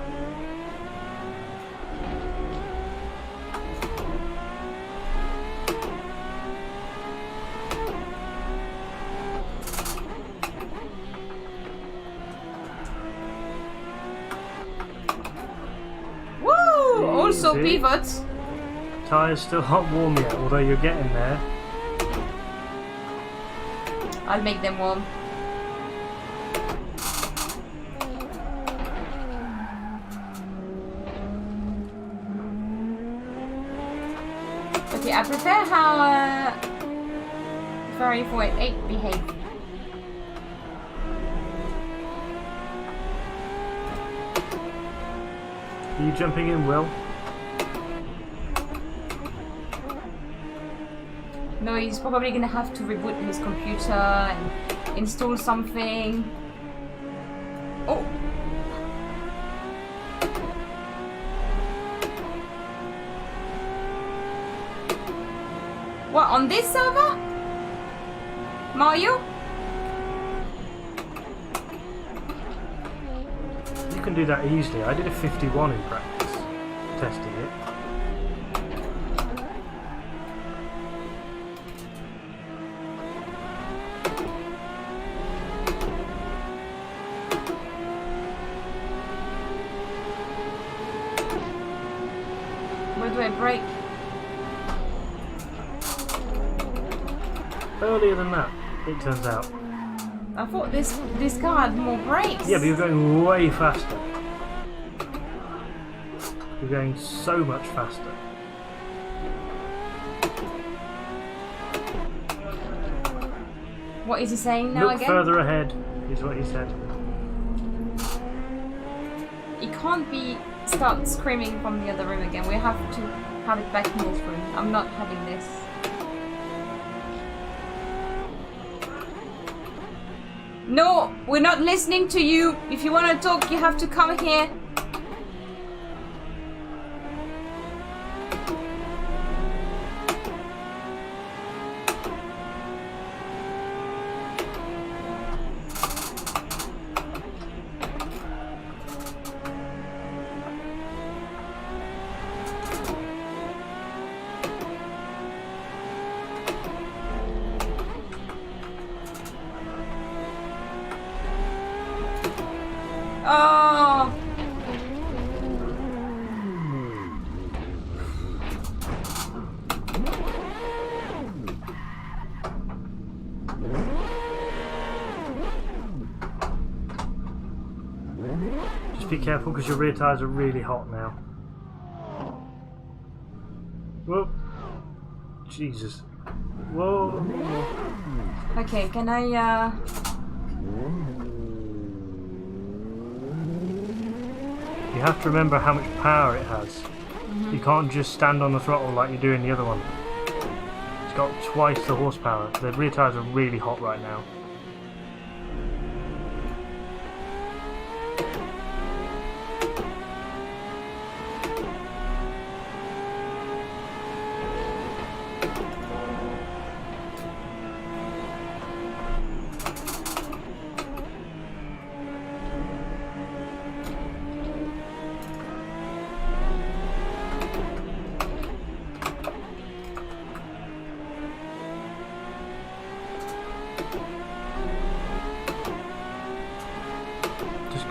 Woo! Also pivots. Tyres still not warm yet, although you're getting there. I'll make them warm. Okay, I prefer how Ferrari 488 behaved. Are you jumping in, Will? No, he's probably gonna have to reboot his computer and install something. Oh! What, on this server? Mario? You can do that easily. I did a 51 in practice, testing it. Where do I brake? Earlier than that, it turns out. I thought this car had more brakes. Yeah, but you're going way faster. You're going so much faster. What is he saying now Look again? further ahead, is what he said. He can't start screaming from the other room again. We have to have it back in this room. I'm not having this. No, we're not listening to you. If you want to talk, you have to come here. Oh! Just be careful because your rear tyres are really hot now. Whoa. Jesus. Whoa. Okay, can I, You have to remember how much power it has. You can't just stand on the throttle like you do in the other one. It's got twice the horsepower. The rear tyres are really hot right now.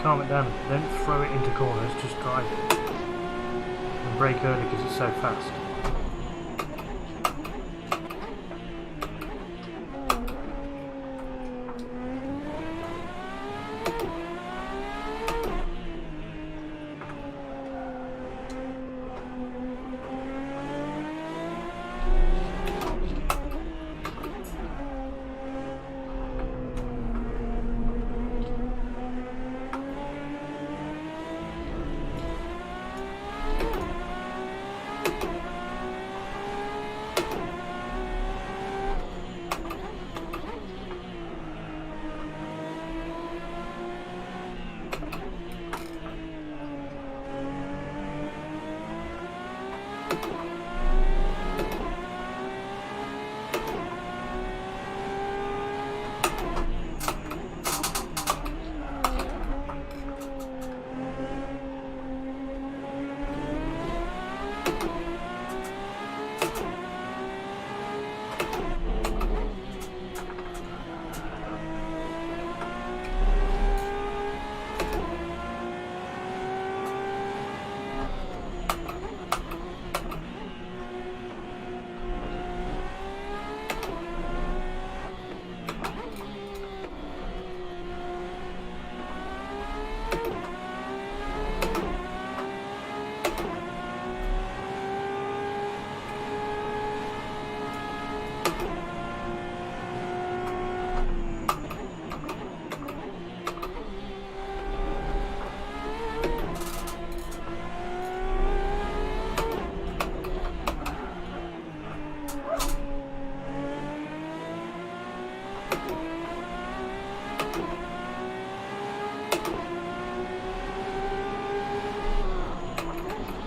Calm it down. Don't throw it into corners, just drive it. And brake early because it's so fast.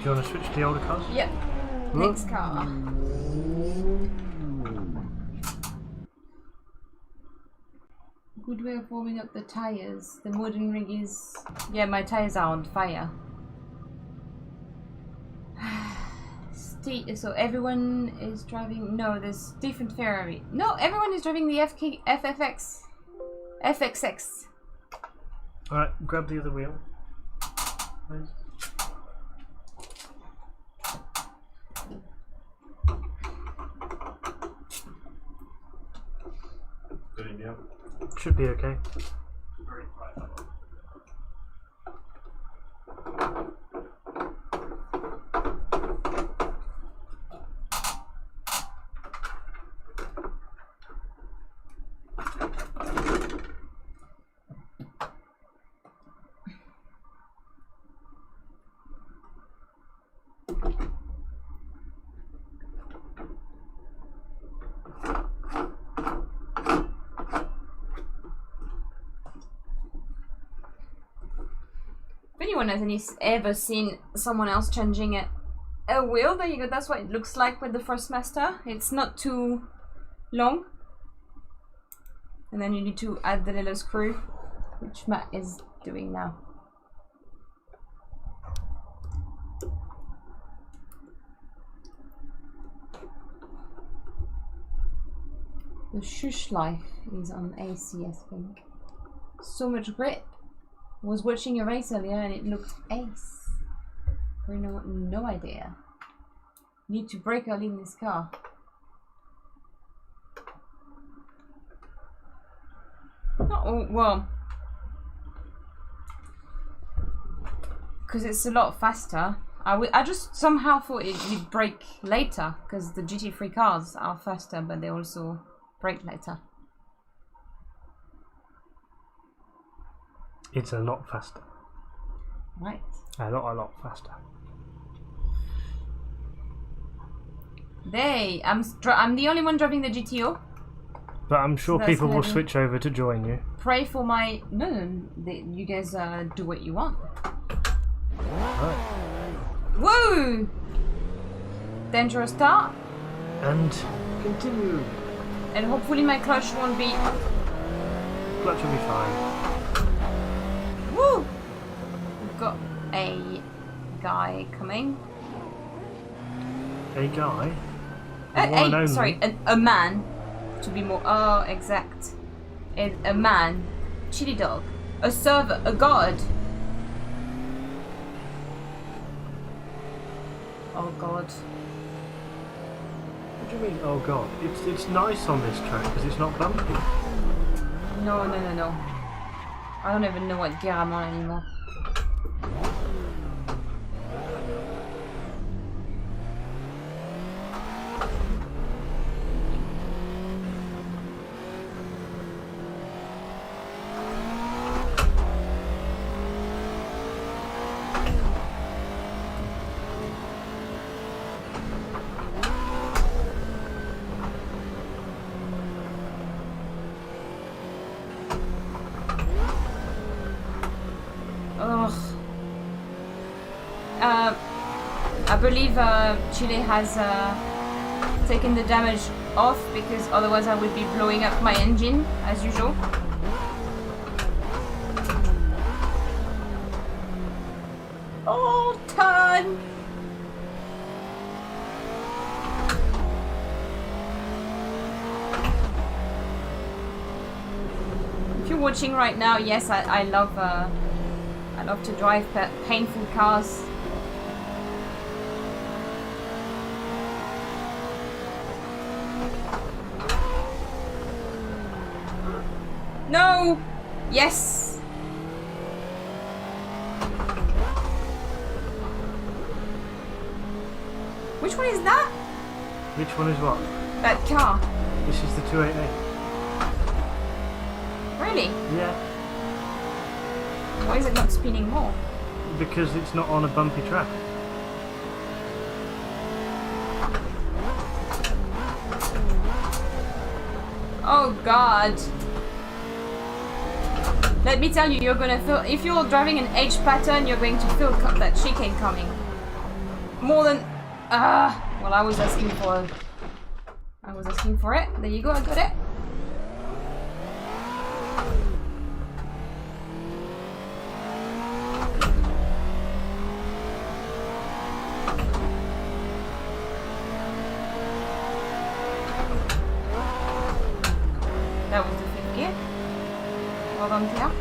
you want to switch to the older cars? Yep. Next car. Good way of warming up the tires. The Nurburgring is... Yeah, my tires are on fire. So everyone is driving... No, there's different Ferrari. No, everyone is driving the FXX. Alright, grab the other wheel. Please. Doing the other. Should be okay. Very quiet. If anyone has ever seen someone else changing a wheel, there you go, that's what it looks like with the Thrustmaster. It's not too long. And then you need to add the little screw, which Matt is doing now. The shush life is on AC, I think. So much grip. I was watching a race earlier and it looked ace. We know no idea. Need to brake early in this car. Oh, well. Because it's a lot faster. I just somehow thought you'd brake later because the GT3 cars are faster, but they also brake later. It's a lot faster. Right. A lot faster. I'm the only one driving the GTO. But I'm sure So people will heavy. switch over to join you. Pray for my... No, you guys do what you want. Right. Woo! Dangerous start. And continue. And hopefully my clutch won't be... Clutch will be fine. Woo! We've got a guy coming. A guy? The one and only? Sorry, a man. To be more... Oh, exact. A man. Chili dog. A server. A god. Oh god. What do you mean, oh god? It's nice on this track because it's not bumpy. No. I don't even know what gear I'm on anymore. I believe Chile has taken the damage off because otherwise I would be blowing up my engine as usual. Oh, turn! If you're watching right now, yes, I love to drive painful cars. No! Yes! Which one is that? Which one is what? That car. This is the 288. Really? Yeah. Why is it not spinning more? Because it's not on a bumpy track. Oh god. Let me tell you, you're gonna feel, if you're driving an H pattern, you're going to feel that chicane coming. more than... well, I was asking for it. There you go, I got it. That was the 5th gear. Well done, Tia.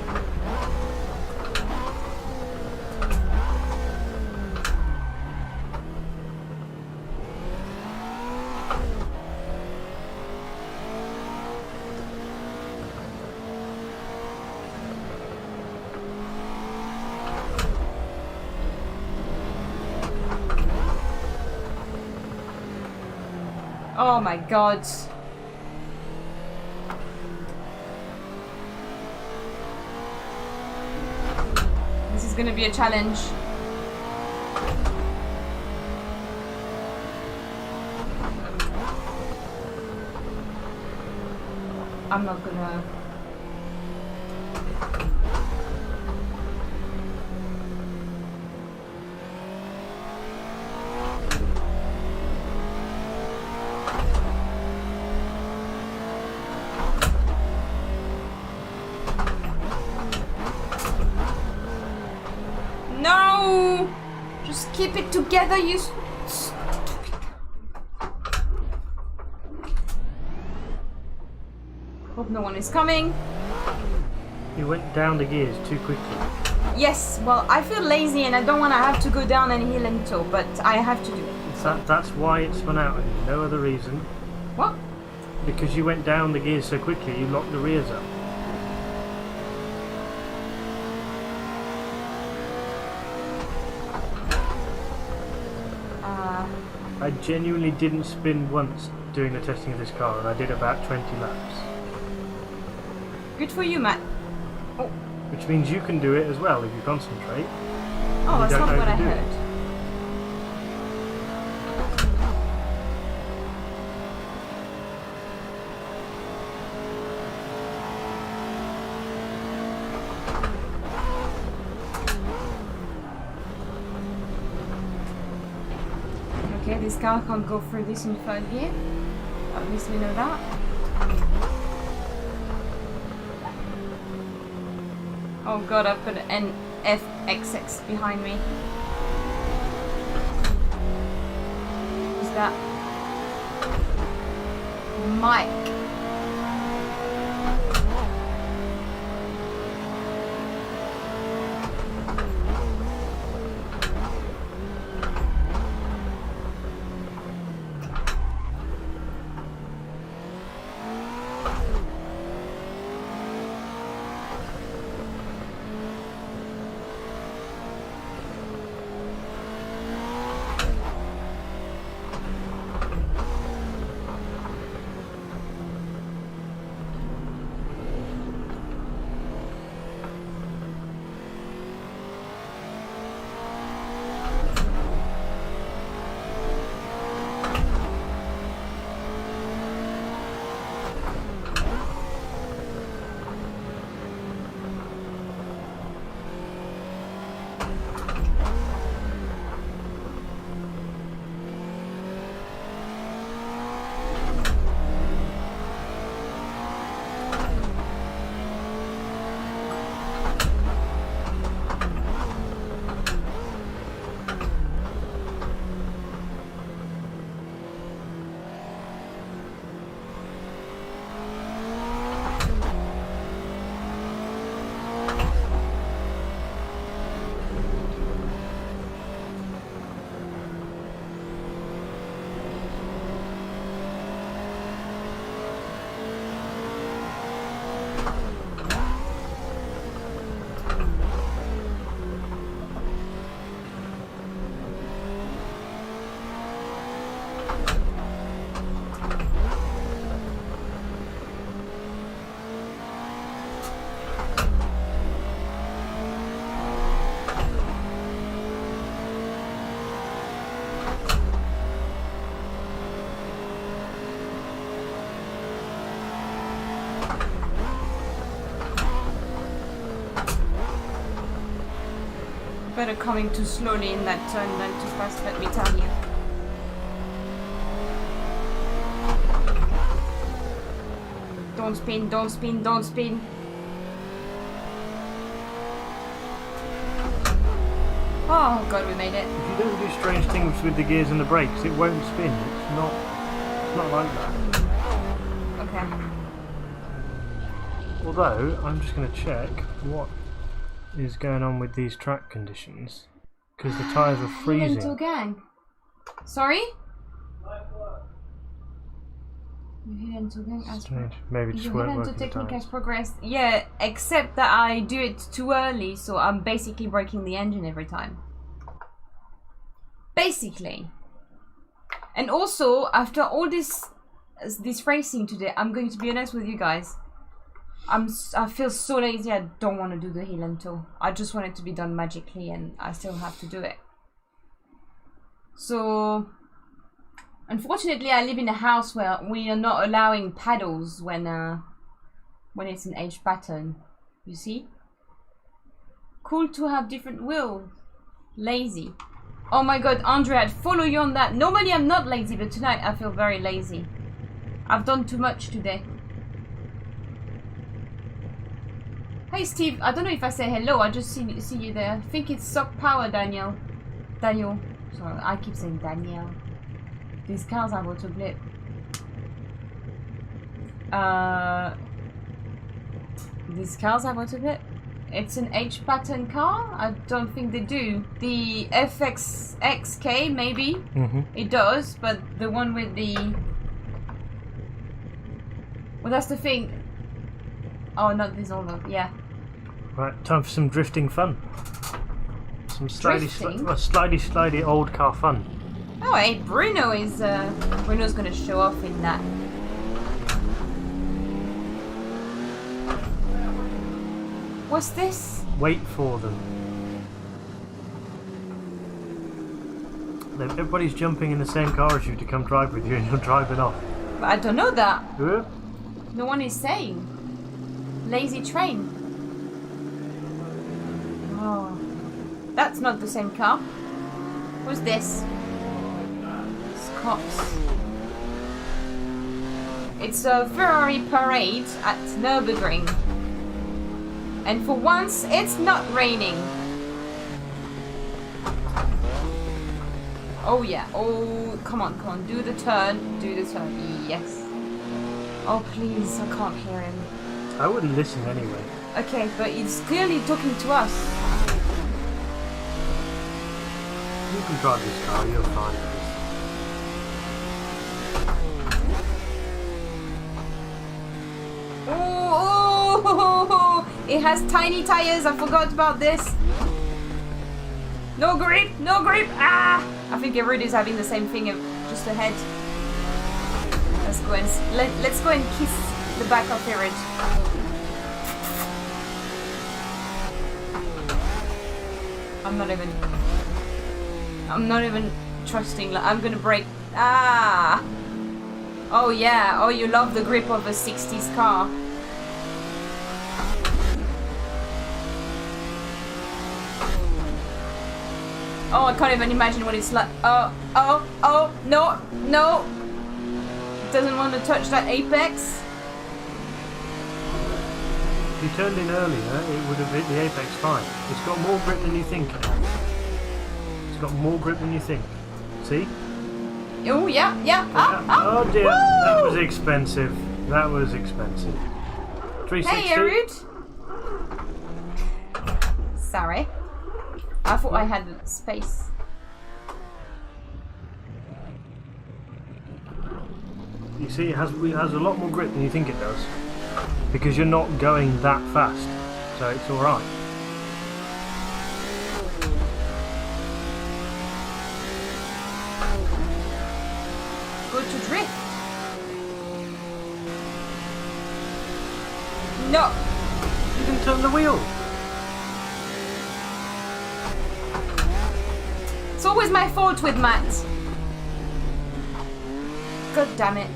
Oh my god. This is gonna be a challenge. I'm not gonna... No! Just keep it together, you stupid. Hope no one is coming. You went down the gears too quickly. Yes, well, I feel lazy and I don't want to have to go down and hill and toe, but I have to do it. That's why it spun out on you, no other reason. What? Because you went down the gears so quickly, you locked the rears up. I genuinely didn't spin once doing the testing of this car, and I did about 20 laps. Good for you, Matt. Oh, Which means you can do it as well if you concentrate. oh, that's not what I overdo it. heard. Okay, this car can't go through this in 3rd gear. At least we know that. Oh god, I put an FXX behind me. Who's that? Mike. Better coming too slowly in that turn than too fast, let me tell you. Don't spin, don't spin, don't spin. Oh god, we made it. If you don't do strange things with the gears and the brakes, it won't spin. It's not like that. Okay. Although, I'm just going to check what is going on with these track conditions. Because the tyres are freezing. Hello, gang. Sorry? Strange. Maybe just weren't working the technique has tyres. progressed. Yeah, except that I do it too early, so I'm basically breaking the engine every time. Basically. And also, after all this racing today, I'm going to be honest with you guys. I feel so lazy. I don't want to do the hill and toe. I just want it to be done magically, and I still have to do it. So, unfortunately, I live in a house where we are not allowing paddles when it's an H pattern. You see? Cool to have different wheels. Lazy. Oh my god, Andre, I'd follow you on that. Normally I'm not lazy, but tonight I feel very lazy. I've done too much today. Hey Steve, I don't know if I say hello, I just see you there. I think it's Sock Power, Daniel. Daniel. Sorry, I keep saying Daniel. These cars have autoblip. These cars have autoblip? It's an H pattern car? I don't think they do. The FXXK maybe? It does, but the one with the... Well, that's the thing. Oh, not this older, yeah. Right, time for some drifting fun. Some slidey old car fun. Oh, hey, Bruno's gonna show off in that. What's this? Wait for them. Everybody's jumping in the same car as you to come drive with you, and you're driving off. But I don't know that. Yeah? No one is saying. Lazy train. Oh, that's not the same car. What's this? Scots. It's a Ferrari parade at Nurburgring. And for once, it's not raining. Oh yeah. Oh, come on, come on. Do the turn. Do the turn. Yes. Oh please, I can't hear him. I wouldn't listen anyway. Okay, but he's clearly talking to us. You can drive this car, you're fine. Oh, it has tiny tires. I forgot about this. No grip, no grip. Ah! I think everybody's having the same thing just ahead. Let's go and let's go and kiss the back of Herod. I'm not even trusting. I'm gonna brake. Ah! Oh yeah. Oh, you love the grip of a 60s car. Oh, I can't even imagine what it's like. Oh, no, no. Doesn't want to touch that apex. If you turned in earlier, it would have hit the apex fine. It's got more grip than you think. It's got more grip than you think. See? Oh, yeah. Oh dear, Woo! that was expensive. That was expensive. 360. Hey, Erud. Sorry. I thought I had space. You see, it has a lot more grip than you think it does. Because you're not going that fast. So it's alright. Good to drift. No. You can turn the wheel. It's always my fault with Matt. God damn it.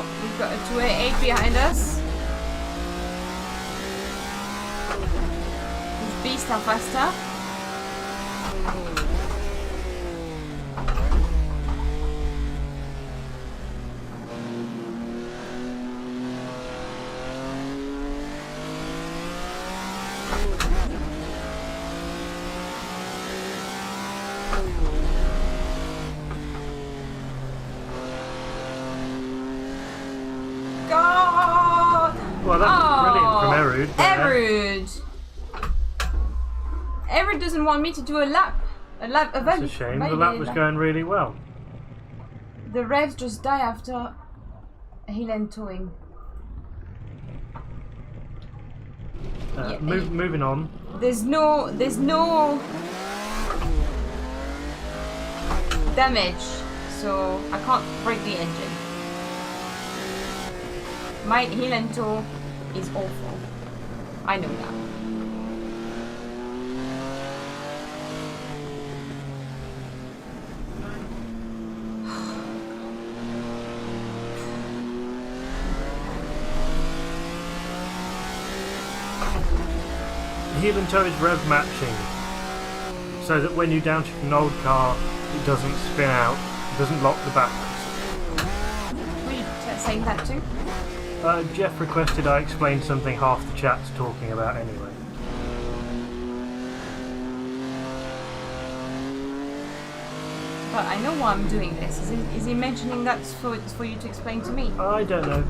Oh, we've got a 288 behind us. These beasts are faster. Well, that's brilliant from Erud. Erud doesn't want me to do a lap. That's a shame. The lap was going really well. The revs just die after hill and towing. Moving on. There's no damage, so I can't break the engine. My heel and toe is awful. I know that. Heel and toe is rev matching, so that when you downshift an old car, it doesn't spin out, it doesn't lock the backwards. Were you saying that too? Jeff requested I explain something half the chat's talking about anyway. But I know why I'm doing this. Is he mentioning that's for you to explain to me? I don't know.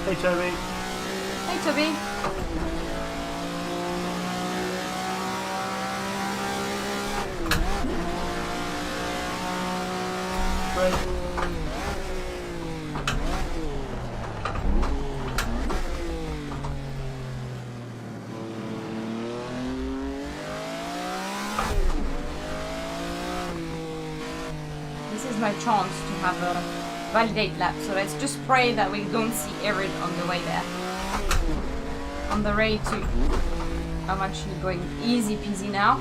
Hey Toby. Hey Toby. Great. This is my chance to have a validate lap, so let's just pray that we don't see Erud on the way there. On the way to... I'm actually going easy peasy now.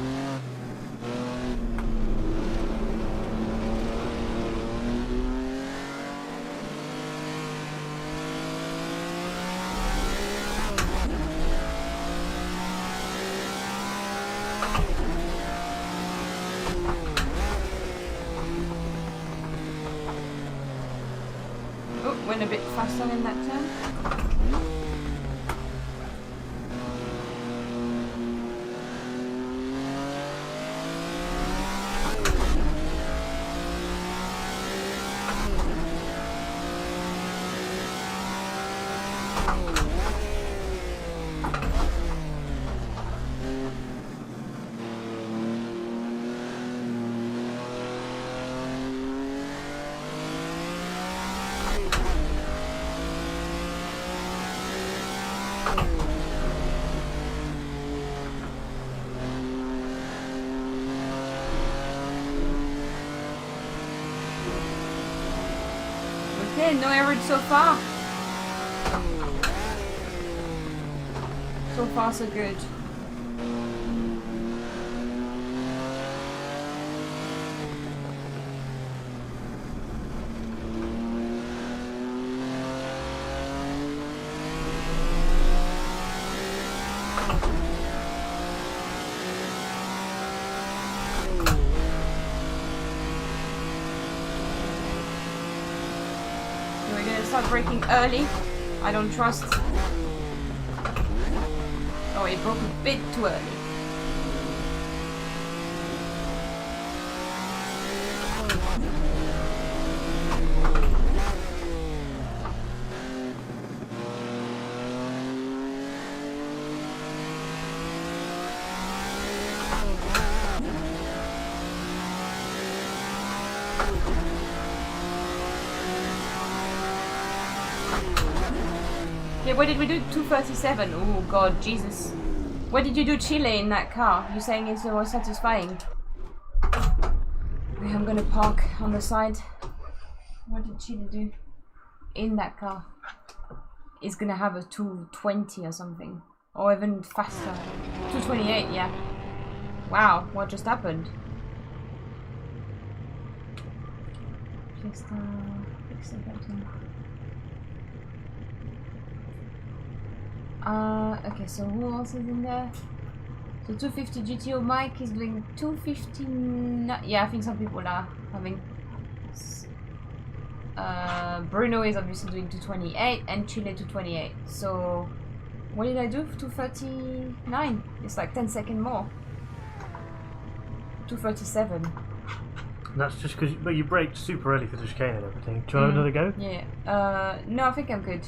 Went a bit faster in that turn. Okay, no error so far. So far, so good. Start braking early. I don't trust. Oh, it broke a bit too early. Yeah, what did we do? 237. Oh god, Jesus. What did you do Chile in that car? You're saying it's more satisfying. Okay, I'm gonna park on the side. What did Chile do in that car? It's gonna have a 220 or something. Or even faster. 228, yeah. Wow, what just happened? Just fix the button. Okay, so who else is in there? So 250 GTO Mike is doing 250. Yeah, I think some people are having. Bruno is obviously doing 228 and Chile 228. So what did I do? 239. It's like 10 seconds more. 237. That's just because, but you braked super early for the chicane and everything. Do you want another go? Yeah. No, I think I'm good.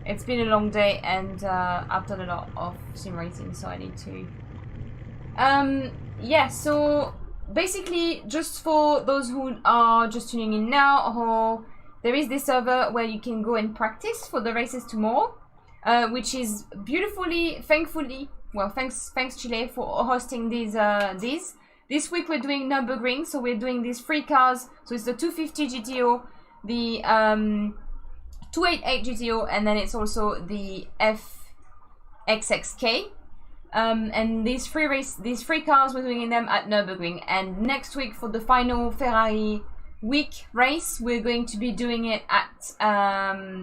It's been a long day and I've done a lot of sim racing, so I need to. Yeah. So basically, just for those who are just tuning in now, there is this server where you can go and practice for the races tomorrow, which is beautifully, thankfully. Well, thanks Chile for hosting these. This week we're doing Nurburgring, so we're doing these 3 cars. So it's the 250 GTO, the 288 GTO, and then it's also the FXXK. And these 3 cars we're doing in them at Nurburgring. And next week for the final Ferrari week race, we're going to be doing it at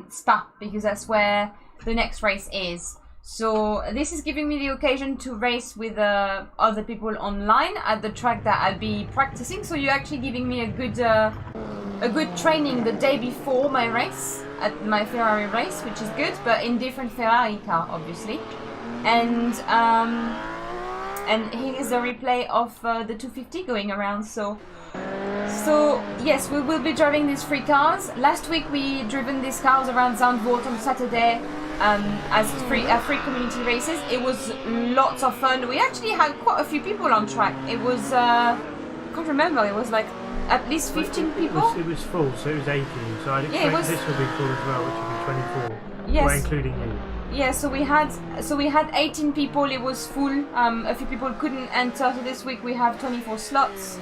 Spa, because that's where the next race is. So this is giving me the occasion to race with other people online at the track that I'll be practicing. So you're actually giving me a good training the day before my race, at my Ferrari race, which is good, but in different Ferrari car, obviously. And here's a replay of the 250 going around. So yes, we will be driving these 3 cars. Last week we driven these cars around Zandvoort on Saturday. As free community races. It was lots of fun. We actually had quite a few people on track. It was I can't remember, it was like at least 15 people. It was full, so it was 18, so I'd expect this will be full as well, which will be 24. Yes. Well, including you. Yeah, so we had 18 people, it was full. A few people couldn't enter, so this week we have 24 slots.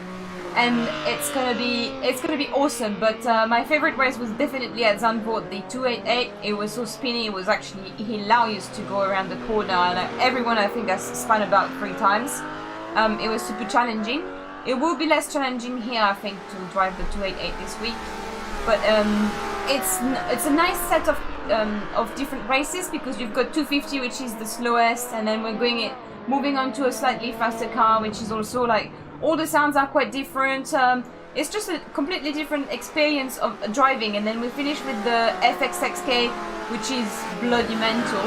And it's gonna be awesome. But my favorite race was definitely at Zandvoort, the 288. It was so spinny. It was actually hilarious to go around the corner, and everyone I think has spun about 3 times. It was super challenging. It will be less challenging here, I think, to drive the 288 this week. But it's a nice set of different races, because you've got 250, which is the slowest, and then we're moving on to a slightly faster car, which is also like. All the sounds are quite different. It's just a completely different experience of driving. And then we finish with the FXXK, which is bloody mental.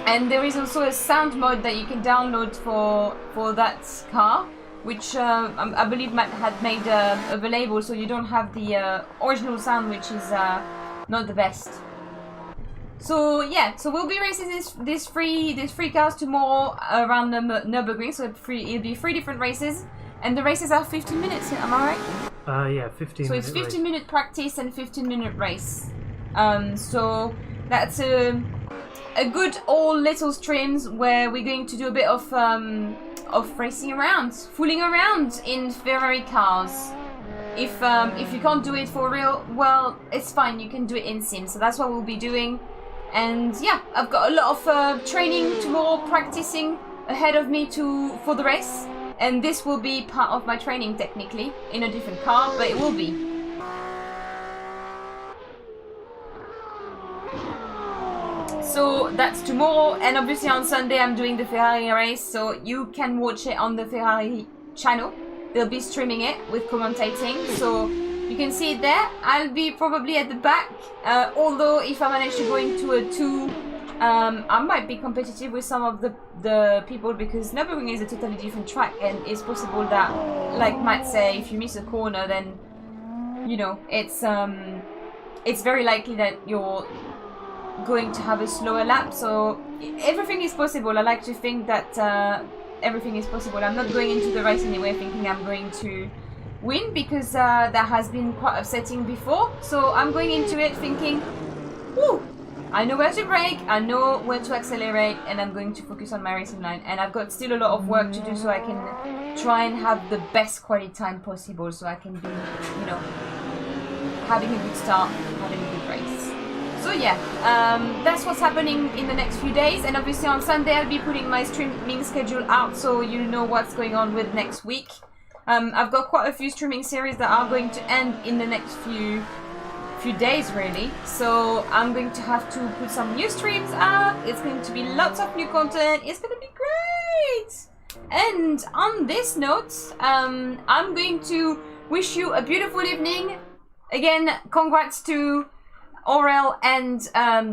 And there is also a sound mode that you can download for that car, which I believe Matt had made available, so you don't have the original sound, which is not the best. So yeah, so we'll be racing these three cars tomorrow around the Nurburgring. So it'll be 3 different races, and the races are 15 minutes. Am I right? Yeah, 15. So it's 15-minute practice and 15-minute race. So that's a good all little streams where we're going to do a bit of racing around, fooling around in Ferrari cars. If you can't do it for real, well, it's fine. You can do it in sim. So that's what we'll be doing. And yeah, I've got a lot of training tomorrow, practicing ahead of me for the race, and this will be part of my training technically in a different car, but it will be. So that's tomorrow, and obviously on Sunday I'm doing the Ferrari race, so you can watch it on the Ferrari channel. They'll be streaming it with commentating, so you can see it there. I'll be probably at the back, although if I manage to go into a 2, I might be competitive with some of the people, because Nurburgring is a totally different track, and it's possible that, like Matt say, if you miss a corner, then you know it's very likely that you're going to have a slower lap. So everything is possible. I like to think that everything is possible. I'm not going into the race anyway thinking I'm going to win, because that has been quite upsetting before. So I'm going into it thinking, whoo, I know where to brake, I know where to accelerate, and I'm going to focus on my racing line. And I've got still a lot of work to do, so I can try and have the best quality time possible, so I can be, you know, having a good start, having a good race. So yeah, that's what's happening in the next few days, and obviously on Sunday I'll be putting my streaming schedule out so you know what's going on with next week. I've got quite a few streaming series that are going to end in the next few days really, so I'm going to have to put some new streams up. It's going to be lots of new content. It's going to be great. And on this note, I'm going to wish you a beautiful evening. Again, congrats to Aurel and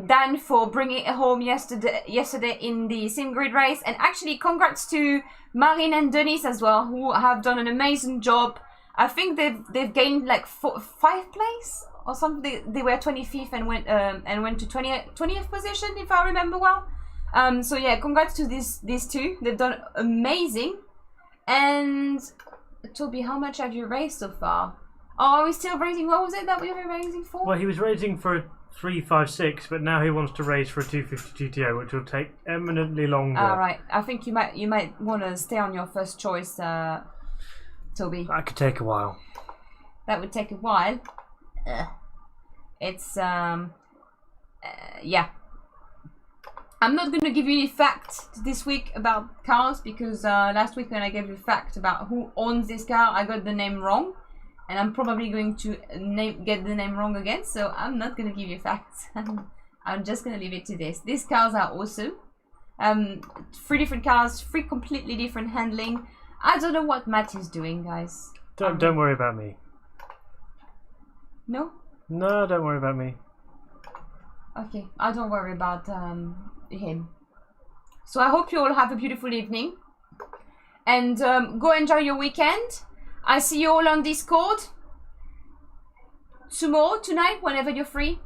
Dan for bringing it home yesterday in the SimGrid race, and actually congrats to Marine and Denise as well, who have done an amazing job. I think they've gained like 5th place or something. They were 25th and went to 20th position if I remember well. So yeah, congrats to these two. They've done amazing. And Toby, how much have you raised so far? Oh, are we still raising? What was it that we were raising for? Well, he was raising for a 356, but now he wants to raise for a 250 GTO, which will take eminently longer. All right, I think you might want to stay on your first choice, Toby. That could take a while. That would take a while. It's yeah. I'm not going to give you any facts this week about cars because last week when I gave you a fact about who owns this car, I got the name wrong. And I'm probably going to get the name wrong again, so I'm not going to give you facts. I'm just going to leave it to this. These cars are awesome. 3 different cars, 3 completely different handling. I don't know what Matt is doing, guys. Don't worry about me. No? No, don't worry about me. Okay, I don't worry about him. So I hope you all have a beautiful evening. And go enjoy your weekend. I see you all on Discord. Tomorrow, tonight, whenever you're free,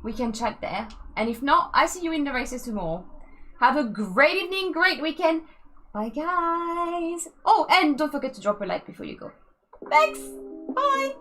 we can chat there. And if not, I see you in the races tomorrow. Have a great evening, great weekend. Bye, guys. Oh, and don't forget to drop a like before you go. Thanks. Bye.